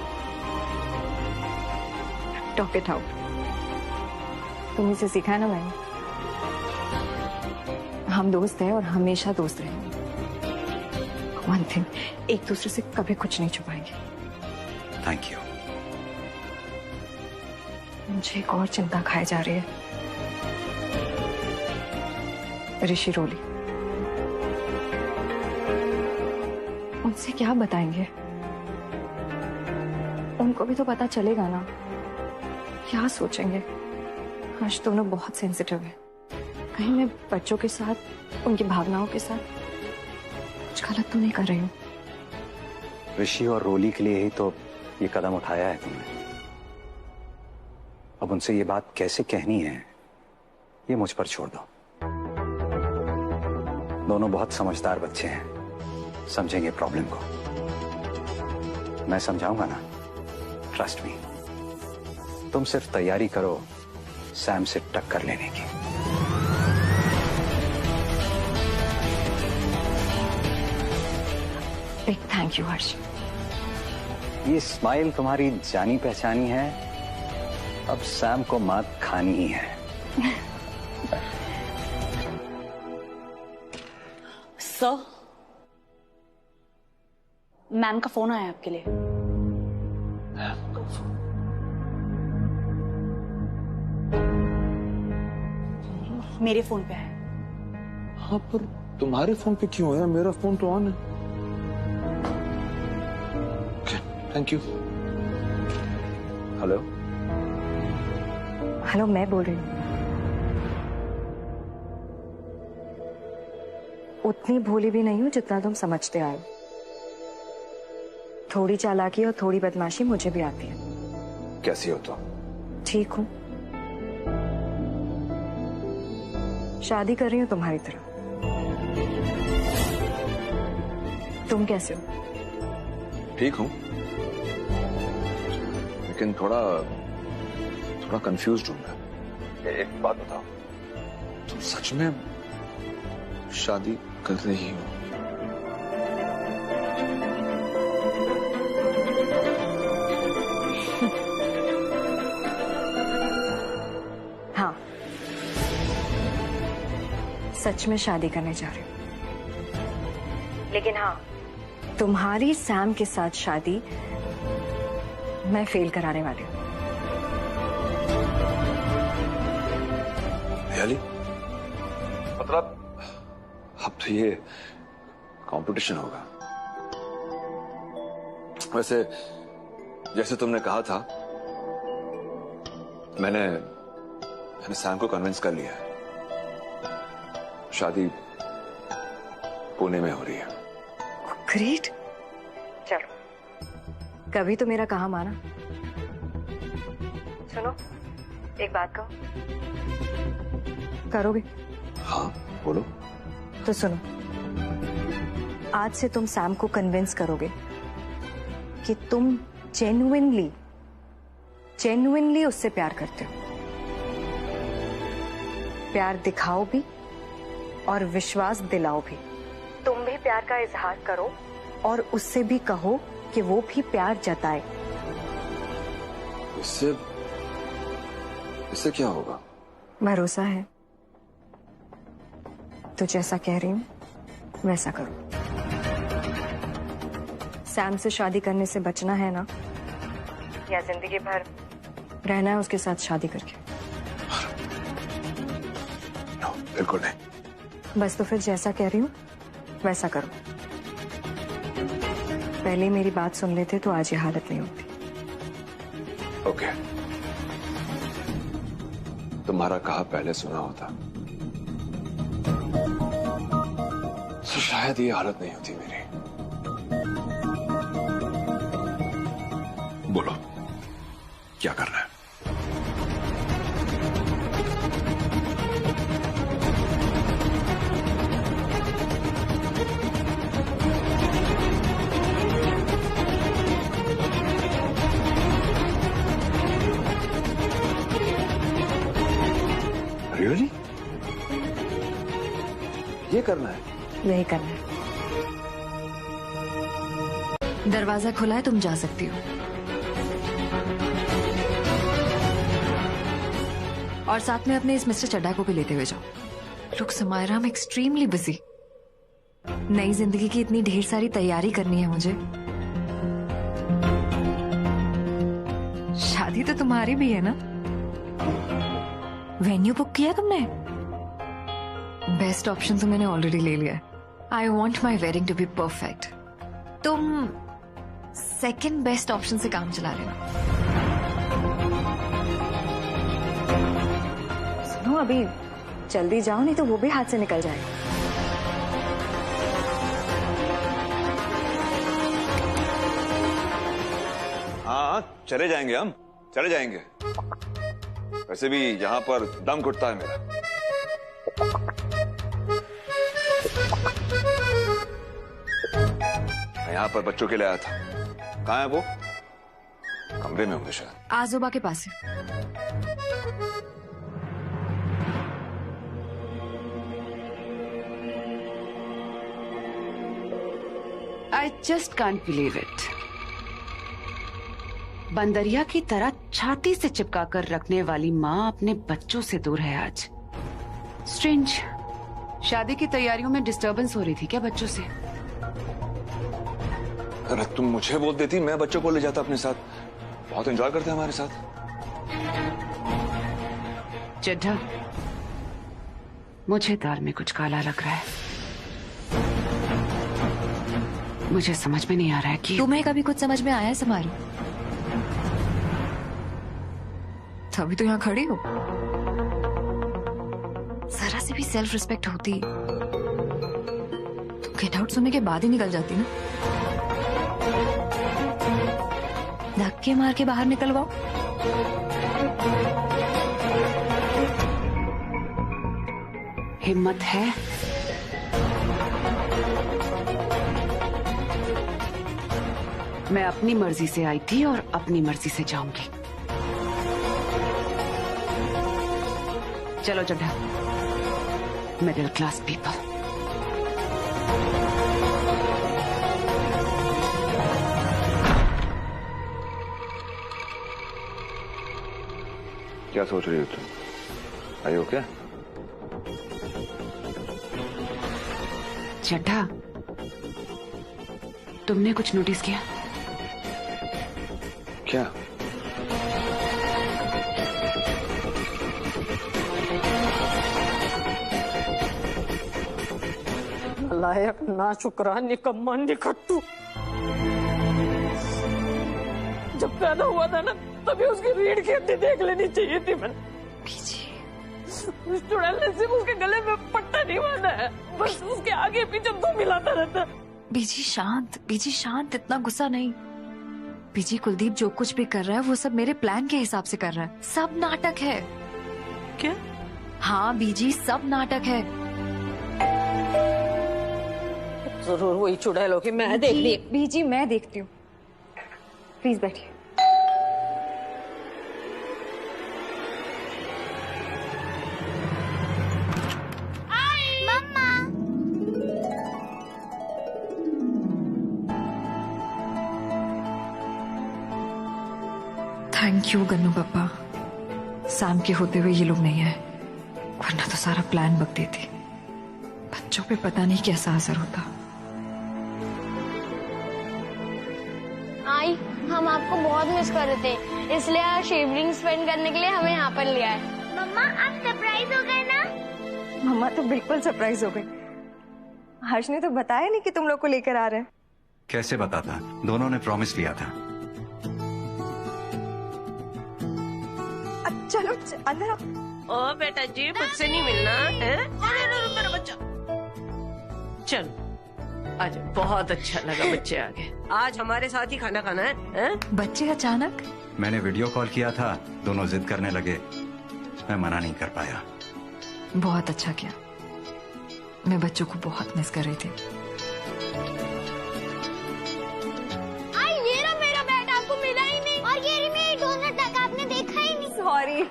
Talk it out. तुम्हें से सीखा है ना मैंने, हम दोस्त हैं और हमेशा दोस्त रहेंगे। वन थिंग, एक दूसरे से कभी कुछ नहीं छुपाएंगे। Thank you. मुझे एक और चिंता खाई जा रही है, ऋषि रोली। उनसे क्या बताएंगे? उनको भी तो पता चलेगा ना, क्या सोचेंगे? हर्ष दोनों बहुत सेंसिटिव है, कहीं मैं बच्चों के साथ, उनकी भावनाओं के साथ कुछ गलत तो नहीं कर रही हूँ? ऋषि और रोली के लिए ही तो ये कदम उठाया है तुमने। अब उनसे ये बात कैसे कहनी है, ये मुझ पर छोड़ दो। दोनों बहुत समझदार बच्चे हैं, समझेंगे प्रॉब्लम को। मैं समझाऊंगा ना, ट्रस्ट मी। तुम सिर्फ तैयारी करो सैम से टक्कर लेने की। बिग थैंक यू हर्ष। ये स्माइल तुम्हारी जानी पहचानी है, अब सैम को मात खानी ही है। सर, मैम का फोन आया आपके लिए। मेरे फोन पे है। हाँ, पर तुम्हारे फोन पे क्यों है? मेरा फोन तो ऑन है। Thank you. हेलो हेलो, मैं बोल रही हूँ। उतनी भोली भी नहीं हूं जितना तुम समझते आए। थोड़ी चालाकी और थोड़ी बदमाशी मुझे भी आती है। कैसी हो तुम? ठीक हूं, शादी कर रही हूं तुम्हारी तरह। तुम कैसे हो? ठीक हूं, लेकिन थोड़ा कंफ्यूज्ड हूं मैं। एक बात बताओ, तुम सच में शादी कर रही हो? हाँ, सच में शादी करने जा रही हूँ। लेकिन हाँ, तुम्हारी सैम के साथ शादी मैं फेल कराने वाली हूँ। रियली? मतलब अब तो ये कंपटीशन होगा। वैसे जैसे तुमने कहा था, मैंने सैम को कन्विंस कर लिया है। शादी पुणे में हो रही है। ग्रेट। चलो, कभी तो मेरा कहा माना। सुनो, एक बात कहो, करोगे? हाँ, बोलो। तो सुनो, आज से तुम सैम को कन्विंस करोगे कि तुम जेन्युइनली उससे प्यार करते हो। प्यार दिखाओ भी और विश्वास दिलाओ भी। तुम भी प्यार का इजहार करो और उससे भी कहो कि वो भी प्यार जताए। इससे क्या होगा? भरोसा है तो जैसा कह रही हूं वैसा करो। सैम से शादी करने से बचना है ना, या जिंदगी भर रहना है उसके साथ शादी करके? बिल्कुल नहीं। बस तो फिर जैसा कह रही हूँ वैसा करो। पहले मेरी बात सुन लेते तो आज ये हालत नहीं होती। ओके, तुम्हारा कहा पहले सुना होता तो शायद ये हालत नहीं होती मेरी। बोलो क्या करना है? रियली? ये करना है? यही करना है। दरवाजा खुला है, तुम जा सकती हो। और साथ में अपने इस मिस्टर चड्ढा को भी लेते हुए जाओ। Look Samaira, I am extremely busy. नई जिंदगी की इतनी ढेर सारी तैयारी करनी है मुझे। शादी तो तुम्हारी भी है ना? वेन्यू बुक किया तुमने? बेस्ट ऑप्शन तो मैंने ऑलरेडी ले लिया है। I want my wedding to be perfect. तुम सेकेंड बेस्ट ऑप्शन से काम चला लेना। सुनो, अभी जल्दी जाओ नहीं तो वो भी हाथ से निकल जाएगा। हाँ, चले जाएंगे, हम चले जाएंगे। वैसे भी यहाँ पर दम घुटता है मेरा। मैं यहाँ पर बच्चों के लिए आया था। कहाँ है वो? कमरे में होंगे शायद। आजोबा के पास है। I just can't believe it. बंदरिया की तरह छाती से चिपका कर रखने वाली माँ अपने बच्चों से दूर है आज। स्ट्रेंज। शादी की तैयारियों में डिस्टरबेंस हो रही थी क्या बच्चों से? अरे तुम मुझे बोल देती, मैं बच्चों को ले जाता अपने साथ। बहुत एंजॉय करते हैं हमारे साथ। चड्ढा, मुझे दाल में कुछ काला लग रहा है। मुझे समझ में नहीं आ रहा है कि तुम्हें कभी कुछ समझ में आया है समारी? तभी तो यहाँ खड़ी हो। जरा से भी सेल्फ रिस्पेक्ट होती तो गेट आउट सुनने के बाद ही निकल जाती ना। धक्के मार के बाहर निकलवाओ। हिम्मत है? मैं अपनी मर्जी से आई थी और अपनी मर्जी से जाऊंगी। चलो चड्ढा, मिडिल क्लास पीपल। क्या सोच रही हो तुम? आई हो क्या? चड्ढा, तुमने कुछ नोटिस किया? क्या? लायक, ना शुक्रान, निकम्मा, निकट्टू। जब पैदा हुआ था ना तभी उसकी रीढ़ की हड्डी देख लेनी चाहिए थी मैंने। उस चुड़ैल से उसके गले में पट्टा नहीं बांधा है, बस उसके आगे पीछे दो मिलाता रहता है। बीजी शांत, बीजी शांत, इतना गुस्सा नहीं। बीजी, कुलदीप जो कुछ भी कर रहा है वो सब मेरे प्लान के हिसाब से कर रहा है। सब नाटक है। क्या? हाँ बीजी, सब नाटक है। जरूर वही चुड़ैल होगी। मैं देख ली। बीजी मैं देखती हूँ, प्लीज बैठिए। मम्मा। थैंक यू गन्नू पापा। सैम के होते हुए ये लोग नहीं है, वरना तो सारा प्लान बक देती। बच्चों पे पता नहीं कैसा असर होता। आई, हम आपको बहुत मिस कर रहे थे, इसलिए आज इवनिंग स्पेंड करने के लिए हमें यहाँ पर लिया है। मम्मा आप सरप्राइज हो गए ना? मम्मा तो बिल्कुल सरप्राइज हो गई। हर्ष ने तो बताया नहीं कि तुम लोग को लेकर आ रहे हैं। कैसे बताता, दोनों ने प्रॉमिस लिया था। चलो अंदर आओ। ओ बेटा जी, मुझसे नहीं मिलना है? अरे मेरा बच्चा, चलो आज बहुत अच्छा लगा बच्चे आ गए। आज हमारे साथ ही खाना खाना है? बच्चे अचानक? मैंने वीडियो कॉल किया था, दोनों जिद करने लगे, मैं मना नहीं कर पाया। बहुत अच्छा किया, मैं बच्चों को बहुत मिस कर रही थी। आई ये रहा मेरा बैट, आपको मिला ही नहीं। और ये रही मेरी डोनट तक, आपने देखा ही नहीं। सॉरी।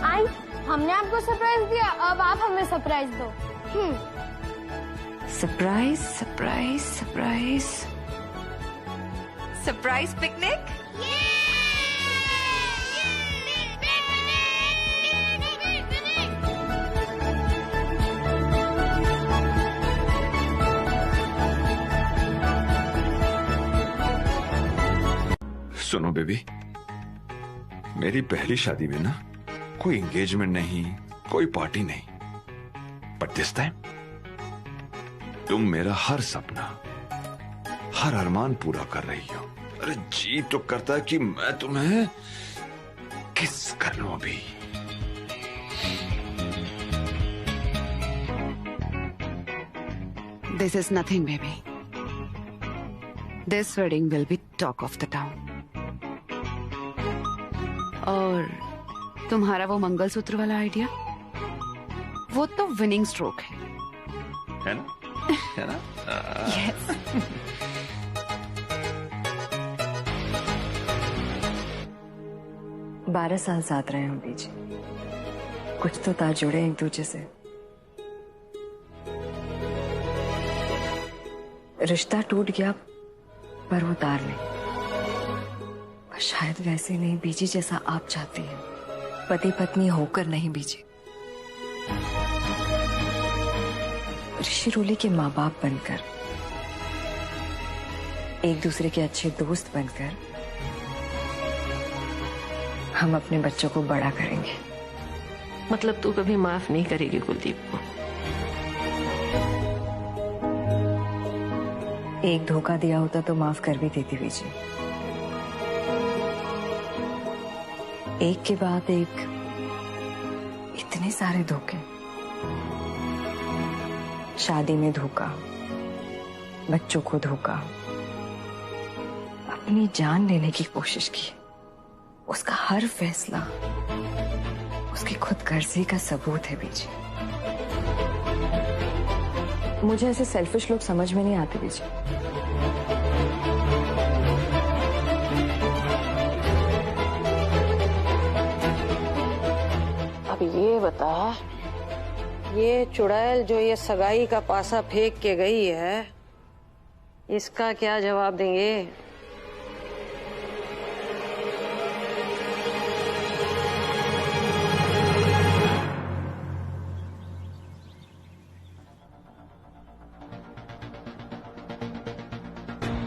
आई हमने आपको सरप्राइज दिया, अब आप हमें सरप्राइज दो। Surprise surprise surprise surprise picnic. सुनो बेबी, मेरी पहली शादी में ना कोई एंगेजमेंट नहीं, कोई पार्टी नहीं, बट दिस टाइम तुम मेरा हर सपना, हर अरमान पूरा कर रही हो। अरे जी तो करता है कि मैं तुम्हें किस कर लूं अभी। This is nothing, baby. This wedding will be talk of the town. और तुम्हारा वो मंगलसूत्र वाला आइडिया, वो तो विनिंग स्ट्रोक है ना? है ना? Yes. बारह साल साथ रहे हम बीच, कुछ तो तार जुड़े एक दूसरे से। रिश्ता टूट गया पर वो तार नहीं। पर शायद वैसे नहीं बीजी जैसा आप चाहती हैं, पति पत्नी होकर नहीं बीजी। ऋषि रोली के माँ बाप बनकर, एक दूसरे के अच्छे दोस्त बनकर हम अपने बच्चों को बड़ा करेंगे। मतलब तू कभी माफ नहीं करेगी कुलदीप को? एक धोखा दिया होता तो माफ कर भी देती बीजी। एक के बाद एक इतने सारे धोखे, शादी में धोखा, बच्चों को धोखा, अपनी जान लेने की कोशिश की। उसका हर फैसला उसकी खुदगर्जी का सबूत है बीजी। मुझे ऐसे सेल्फिश लोग समझ में नहीं आते बीजी। अब ये बता, ये चुड़ैल जो ये सगाई का पासा फेंक के गई है, इसका क्या जवाब देंगे?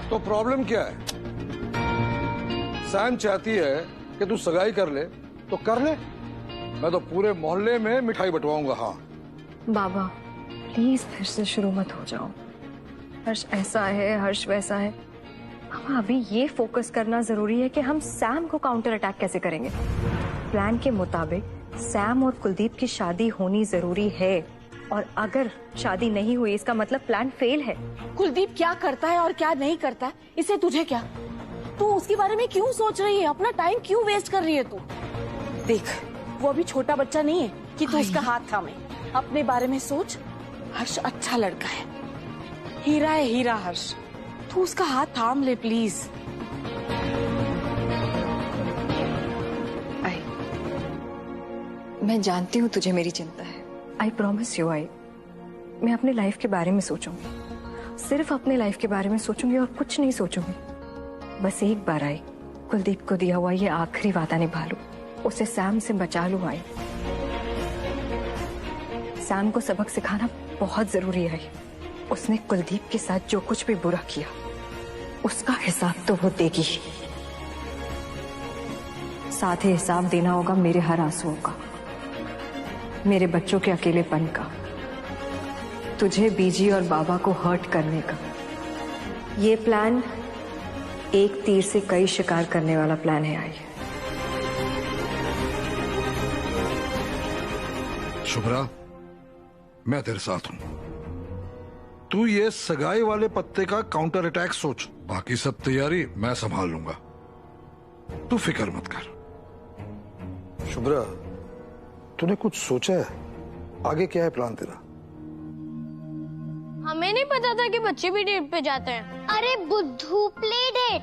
तो प्रॉब्लम क्या है? सैम चाहती है कि तू सगाई कर ले तो कर ले, मैं तो पूरे मोहल्ले में मिठाई बंटवाऊंगा। हाँ बाबा प्लीज फिर से शुरू मत हो जाओ। हर्ष ऐसा है, हर्ष वैसा है। बाबा अभी ये फोकस करना जरूरी है कि हम सैम को काउंटर अटैक कैसे करेंगे। प्लान के मुताबिक सैम और कुलदीप की शादी होनी जरूरी है, और अगर शादी नहीं हुई इसका मतलब प्लान फेल है। कुलदीप क्या करता है और क्या नहीं करता है, इससे तुझे क्या? तू उसके बारे में क्यों सोच रही है? अपना टाइम क्यों वेस्ट कर रही है तू? देख, वो अभी छोटा बच्चा नहीं है कि तू उसका हाथ थामे। अपने बारे में सोच। हर्ष अच्छा लड़का है, हीरा है हीरा हर्ष। तू उसका हाथ थाम ले प्लीज। आई, मैं जानती हूँ तुझे मेरी चिंता है। आई प्रॉमिस यू आई, मैं अपने लाइफ के बारे में सोचूंगी, सिर्फ अपने लाइफ के बारे में सोचूंगी और कुछ नहीं सोचूंगी। बस एक बार आई, कुलदीप को दिया हुआ ये आखिरी वादा निभा लूं, उसे सैम से बचा लूं। आई, सैम को सबक सिखाना बहुत जरूरी है। उसने कुलदीप के साथ जो कुछ भी बुरा किया उसका हिसाब तो वो देगी, साथ ही हिसाब देना होगा मेरे हर आंसुओं का, मेरे बच्चों के अकेलेपन का, तुझे बीजी और बाबा को हर्ट करने का। ये प्लान एक तीर से कई शिकार करने वाला प्लान है। आई शुभ्रा, मैं तेरे साथ हूं। तू ये सगाई वाले पत्ते का काउंटर अटैक सोच, बाकी सब तैयारी मैं संभाल लूंगा। तू फिक्र मत कर। शुभ्रा, तूने कुछ सोचा है? आगे क्या है प्लान तेरा? हमें नहीं पता था कि बच्चे भी डेट पे जाते हैं। अरे बुद्धू, प्ले डेट।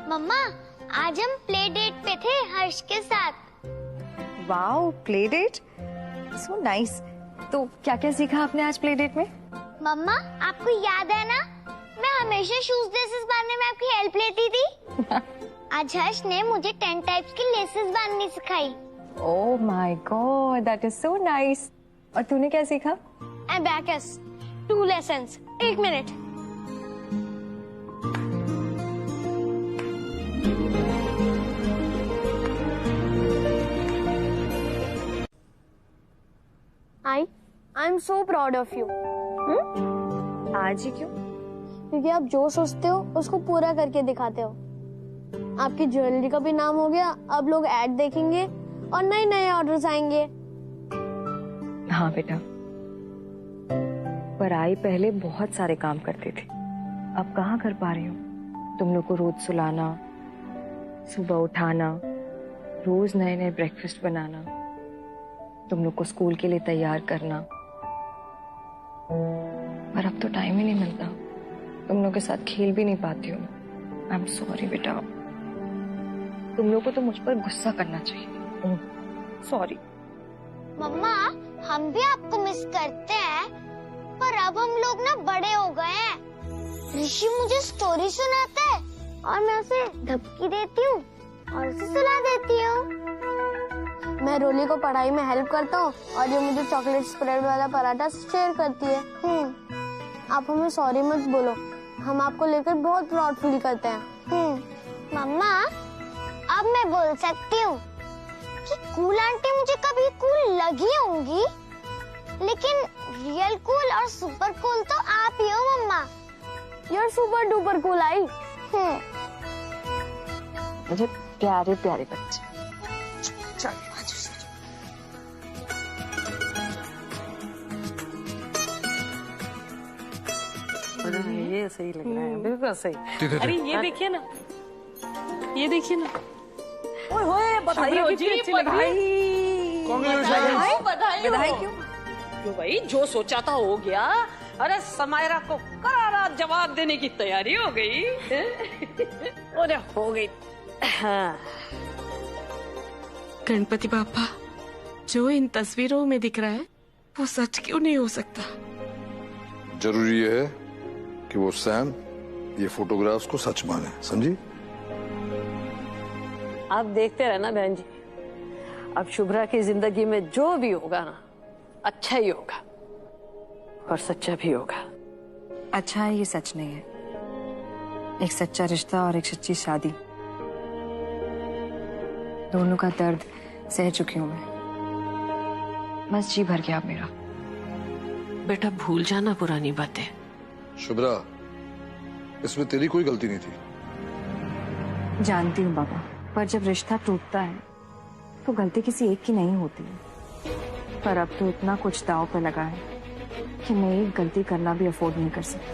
मम्मा, आज हम प्ले डेट पे थे हर्ष के साथ। Wow, play date, so nice. तो क्या क्या सीखा आपने आज प्ले डेट में? मम्मा, आपको याद है ना, मैं हमेशा शूज लेसेस बांधने में आपकी हेल्प लेती थी। आज हर्ष ने मुझे 10 टाइप्स की लेसेस बांधनी सिखाई। Oh my God, that is so nice. और तूने क्या सीखा? Abacus, 2 lessons, 1 minute. I am so proud of you. आज ही क्यों? क्योंकि आप जो सोचते हो उसको पूरा करके दिखाते हो। आपकी ज्वेलरी का भी नाम हो गया, अब लोग ऐड देखेंगे और नए नए ऑर्डर्स आएंगे। हाँ बेटा, पर आई पहले बहुत सारे काम करती थी, अब कहाँ कर पा रही हूँ। तुम लोग को रोज सुलाना, सुबह उठाना, रोज नए नए ब्रेकफास्ट बनाना, तुम लोग को स्कूल के लिए तैयार करना, पर अब तो टाइम ही नहीं मिलता। तुम लोग के साथ खेल भी नहीं पाती हूँ। आई एम सॉरी बेटा, तुम लोग को तो मुझ पर गुस्सा करना चाहिए। सॉरी। मम्मा, हम भी आपको मिस करते हैं, पर अब हम लोग ना बड़े हो गए हैं। ऋषि मुझे स्टोरी सुनाता है और मैं उसे धमकी देती हूँ और उसे सुला देती हूँ। मैं रोली को पढ़ाई में हेल्प करता हूँ और ये मुझे चॉकलेट स्प्रेड वाला पराठा शेयर करती है। आप हमें सॉरी मत बोलो, हम आपको लेकर बहुत प्राउड फील करते हैं। मम्मा, अब मैं बोल सकती हूँ कि कूल आंटी मुझे कभी कूल लगी होंगी, लेकिन रियल कूल और सुपर कूल तो आप ही हो मम्मा। You're super duper cool आई। मुझे प्यारे प्यारे बच्चे। चल ये सही लग रहा है, बिल्कुल सही। अरे ये देखिए ना, ये देखिए ना। ओए होए, बधाई हो जी, बधाई। बधाई क्यों? क्यों भाई, जो सोचा था हो गया। अरे समायरा को करारा जवाब देने की तैयारी हो गई। अरे हो गई। हाँ। गणपति बापा, जो इन तस्वीरों में दिख रहा है वो सच क्यों नहीं हो सकता? जरूरी है कि वो सैम ये फोटोग्राफ्स को सच माने, समझी? आप देखते रहना बहन जी, अब शुभ्रा की जिंदगी में जो भी होगा ना, अच्छा ही होगा और सच्चा भी होगा। अच्छा है ये सच नहीं है, एक सच्चा रिश्ता और एक सच्ची शादी, दोनों का दर्द सह चुकी हूं मैं। बस जी भर गया अब मेरा। बेटा भूल जाना पुरानी बातें। शुभ्रा, इसमें तेरी कोई गलती नहीं थी। जानती हूँ बाबा, पर जब रिश्ता टूटता है तो गलती किसी एक की नहीं होती है। पर अब तो इतना कुछ दांव पे लगा है कि मैं एक गलती करना भी अफोर्ड नहीं कर सकती,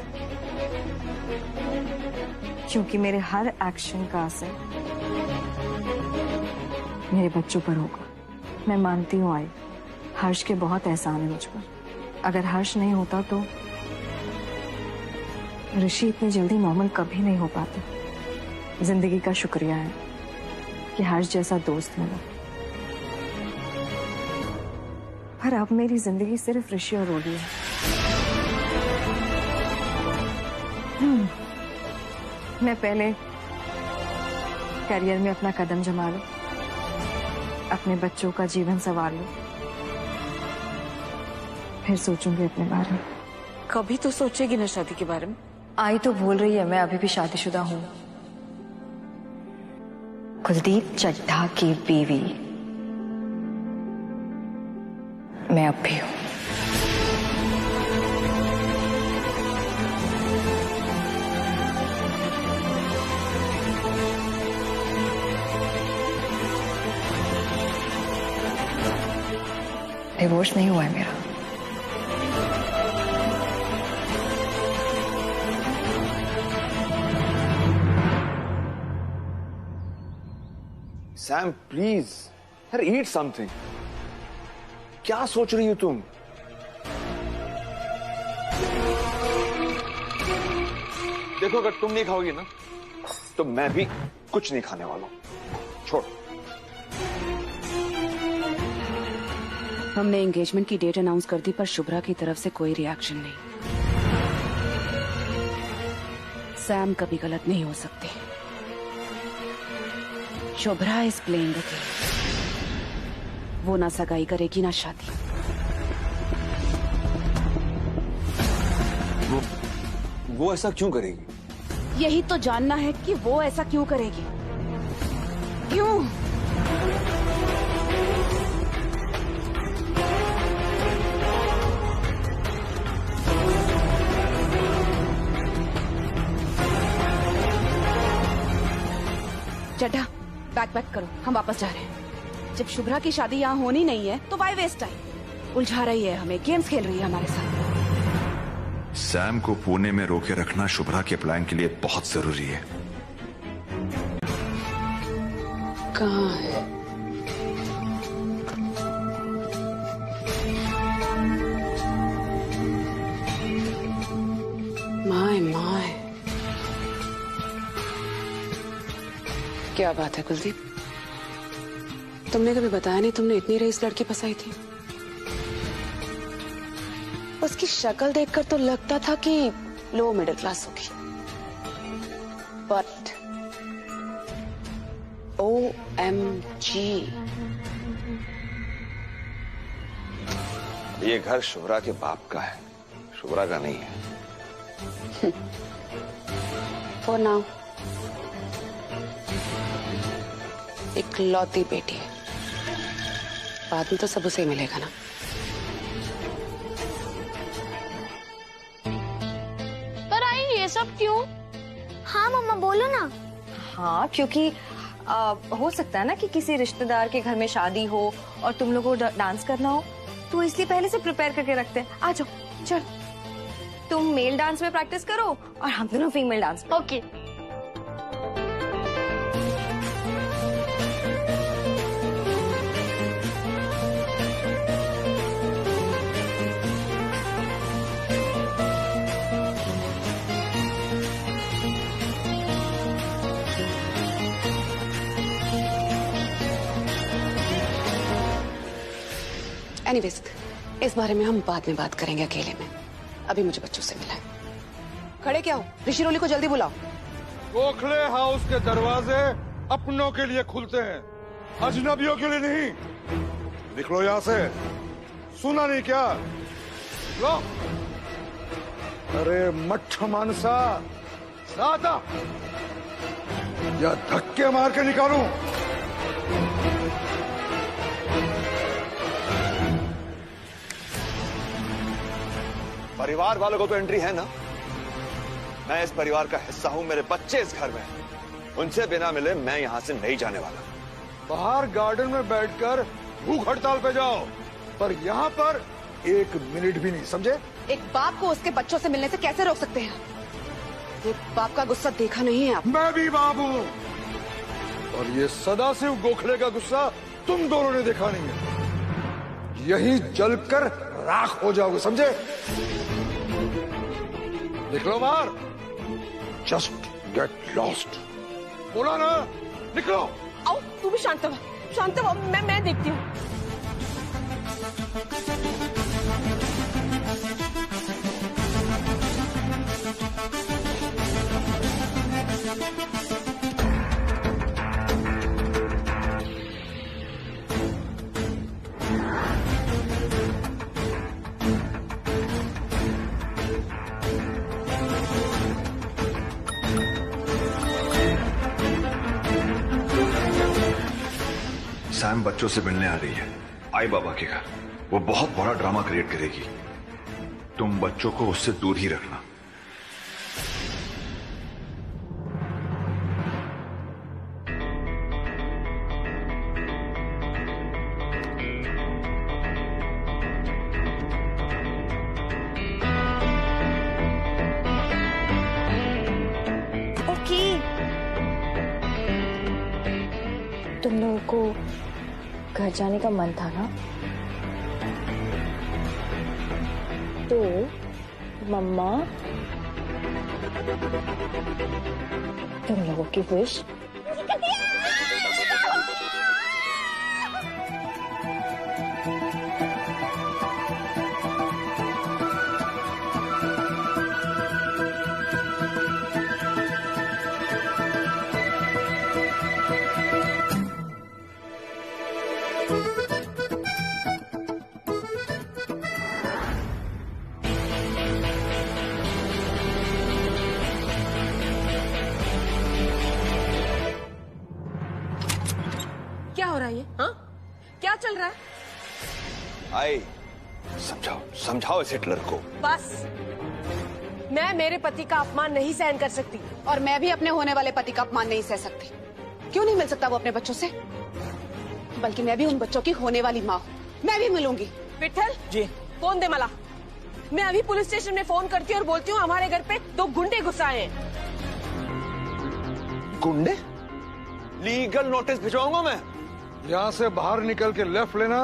क्योंकि मेरे हर एक्शन का असर मेरे बच्चों पर होगा। मैं मानती हूँ आई, हर्ष के बहुत एहसान है मुझ पर। अगर हर्ष नहीं होता तो ऋषि इतनी जल्दी नॉर्मल कभी नहीं हो पाते। जिंदगी का शुक्रिया है कि हर्ष जैसा दोस्त मिला, पर अब मेरी जिंदगी सिर्फ ऋषि और रोली है। मैं पहले करियर में अपना कदम जमा लूं, अपने बच्चों का जीवन संवार लूं, फिर सोचूंगी अपने बारे में। कभी तो सोचेगी ना शादी के बारे में। आई तो बोल रही है मैं अभी भी शादीशुदा हूँ, कुलदीप चड्ढा की बीवी। मैं अब भी हूं। डिवोर्स नहीं हुआ है मेरा। सैम प्लीज यार ईट समथिंग। क्या सोच रही हो तुम? देखो अगर तुम नहीं खाओगी ना तो मैं भी कुछ नहीं खाने वाला हूं। छोड़। हमने एंगेजमेंट की डेट अनाउंस कर दी पर शुभ्रा की तरफ से कोई रिएक्शन नहीं। सैम कभी गलत नहीं हो सकते। Shubhra is playing the game. वो ना सगाई करेगी ना शादी। वो ऐसा क्यों करेगी? यही तो जानना है कि वो ऐसा क्यों करेगी। क्यों? चड्ढा बैक करो, हम वापस जा रहे हैं। जब शुभ्रा की शादी यहाँ होनी नहीं है तो वाई वेस्ट टाइम। उलझा रही है हमें, गेम्स खेल रही है हमारे साथ। सैम को पुणे में रोके रखना शुभ्रा के प्लान के लिए बहुत जरूरी है। कहाँ है? माय माय, क्या बात है कुलदीप, तुमने कभी बताया नहीं तुमने इतनी रईस लड़की फंसाई थी। उसकी शक्ल देखकर तो लगता था कि लो मिडिल क्लास होगी, बट OMG, ये घर शुभ्रा के बाप का है, शुभ्रा का नहीं है। फॉर नाउ इकलौती बेटी है, बाद में तो सब उसे ही मिलेगा ना। पर आई ये सब क्यों? हाँ मम्मा बोलो ना। हाँ, क्योंकि हो सकता है ना कि किसी रिश्तेदार के घर में शादी हो और तुम लोगों को डांस करना हो, तो इसलिए पहले से प्रिपेयर करके रखते हैं। आ जाओ, चल तुम मेल डांस में प्रैक्टिस करो और हम दोनों फीमेल डांस में। ओके। एनीवेज, इस बारे में हम बाद में बात करेंगे अकेले में। अभी मुझे बच्चों से मिला है। खड़े क्या हो? ऋषि रोली को जल्दी बुलाओ। गोखले हाउस के दरवाजे अपनों के लिए खुलते हैं, अजनबियों के लिए नहीं। निकलो यहाँ से। सुना नहीं क्या? लो। अरे मठ मानसा, सादा या धक्के मार के निकालूं? परिवार वालों को तो एंट्री है ना। मैं इस परिवार का हिस्सा हूं, मेरे बच्चे इस घर में हैं। उनसे बिना मिले मैं यहां से नहीं जाने वाला। बाहर गार्डन में बैठकर भूख हड़ताल पे जाओ, पर यहाँ पर 1 मिनट भी नहीं, समझे? एक बाप को उसके बच्चों से मिलने से कैसे रोक सकते हैं? एक बाप का गुस्सा देखा नहीं है आप? मैं भी बाप हूँ, और ये सदाशिव गोखले का गुस्सा तुम दोनों ने देखा नहीं है। यही जलकर राख हो जाओगे, समझे? निकलो बाहर। Just get lost. बोला ना, निकलो। आओ, तू भी शांत हो, शांत हो। मैं देखती हूँ। सैम बच्चों से मिलने आ रही है, आई बाबा के घर। वो बहुत बड़ा ड्रामा क्रिएट करेगी। तुम बच्चों को उससे दूर ही रखना। तुम लोगों को घर जाने का मन था ना, तो मम्मा तुम लोगों की विश क्या हो रहा है ये? हाँ, क्या चल रहा है? आई समझाओ समझाओ इस हिटलर को। बस, मैं मेरे पति का अपमान नहीं सहन कर सकती, और मैं भी अपने होने वाले पति का अपमान नहीं सह सकती। क्यों नहीं मिल सकता वो अपने बच्चों से? बल्कि मैं भी उन बच्चों की होने वाली माँ हूँ, मैं भी मिलूंगी। विठल जी, फोन दे मला। मैं अभी पुलिस स्टेशन में फोन करती हूँ और बोलती हूँ हमारे घर पे 2 गुंडे घुस आए हैं। गुंडे? लीगल नोटिस भिजवाऊंगा मैं। यहाँ से बाहर निकल के लेफ्ट लेना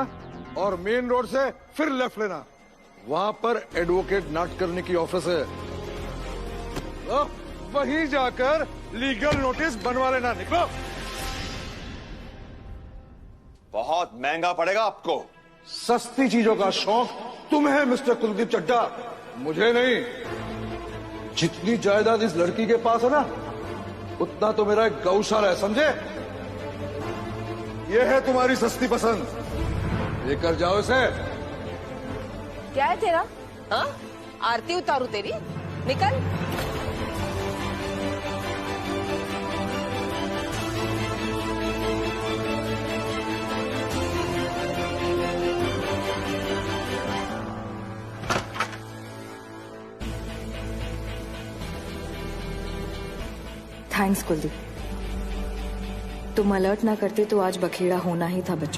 और मेन रोड से फिर लेफ्ट लेना। वहाँ पर एडवोकेट नाटकर्णी की ऑफिस है, तो वहीं जाकर लीगल नोटिस बनवा लेना। निकलो। बहुत महंगा पड़ेगा आपको। सस्ती चीजों का शौक तुम्हें मिस्टर कुलदीप चड्ढा, मुझे नहीं। जितनी जायदाद इस लड़की के पास है ना, उतना तो मेरा एक गौशाला है, समझे? ये है तुम्हारी सस्ती पसंद, लेकर जाओ इसे। क्या है तेरा? हाँ, आरती उतारू तेरी? निकल। थैंक्स कुलदीप, तुम अलर्ट ना करते तो आज बखेड़ा होना ही था बच्चों।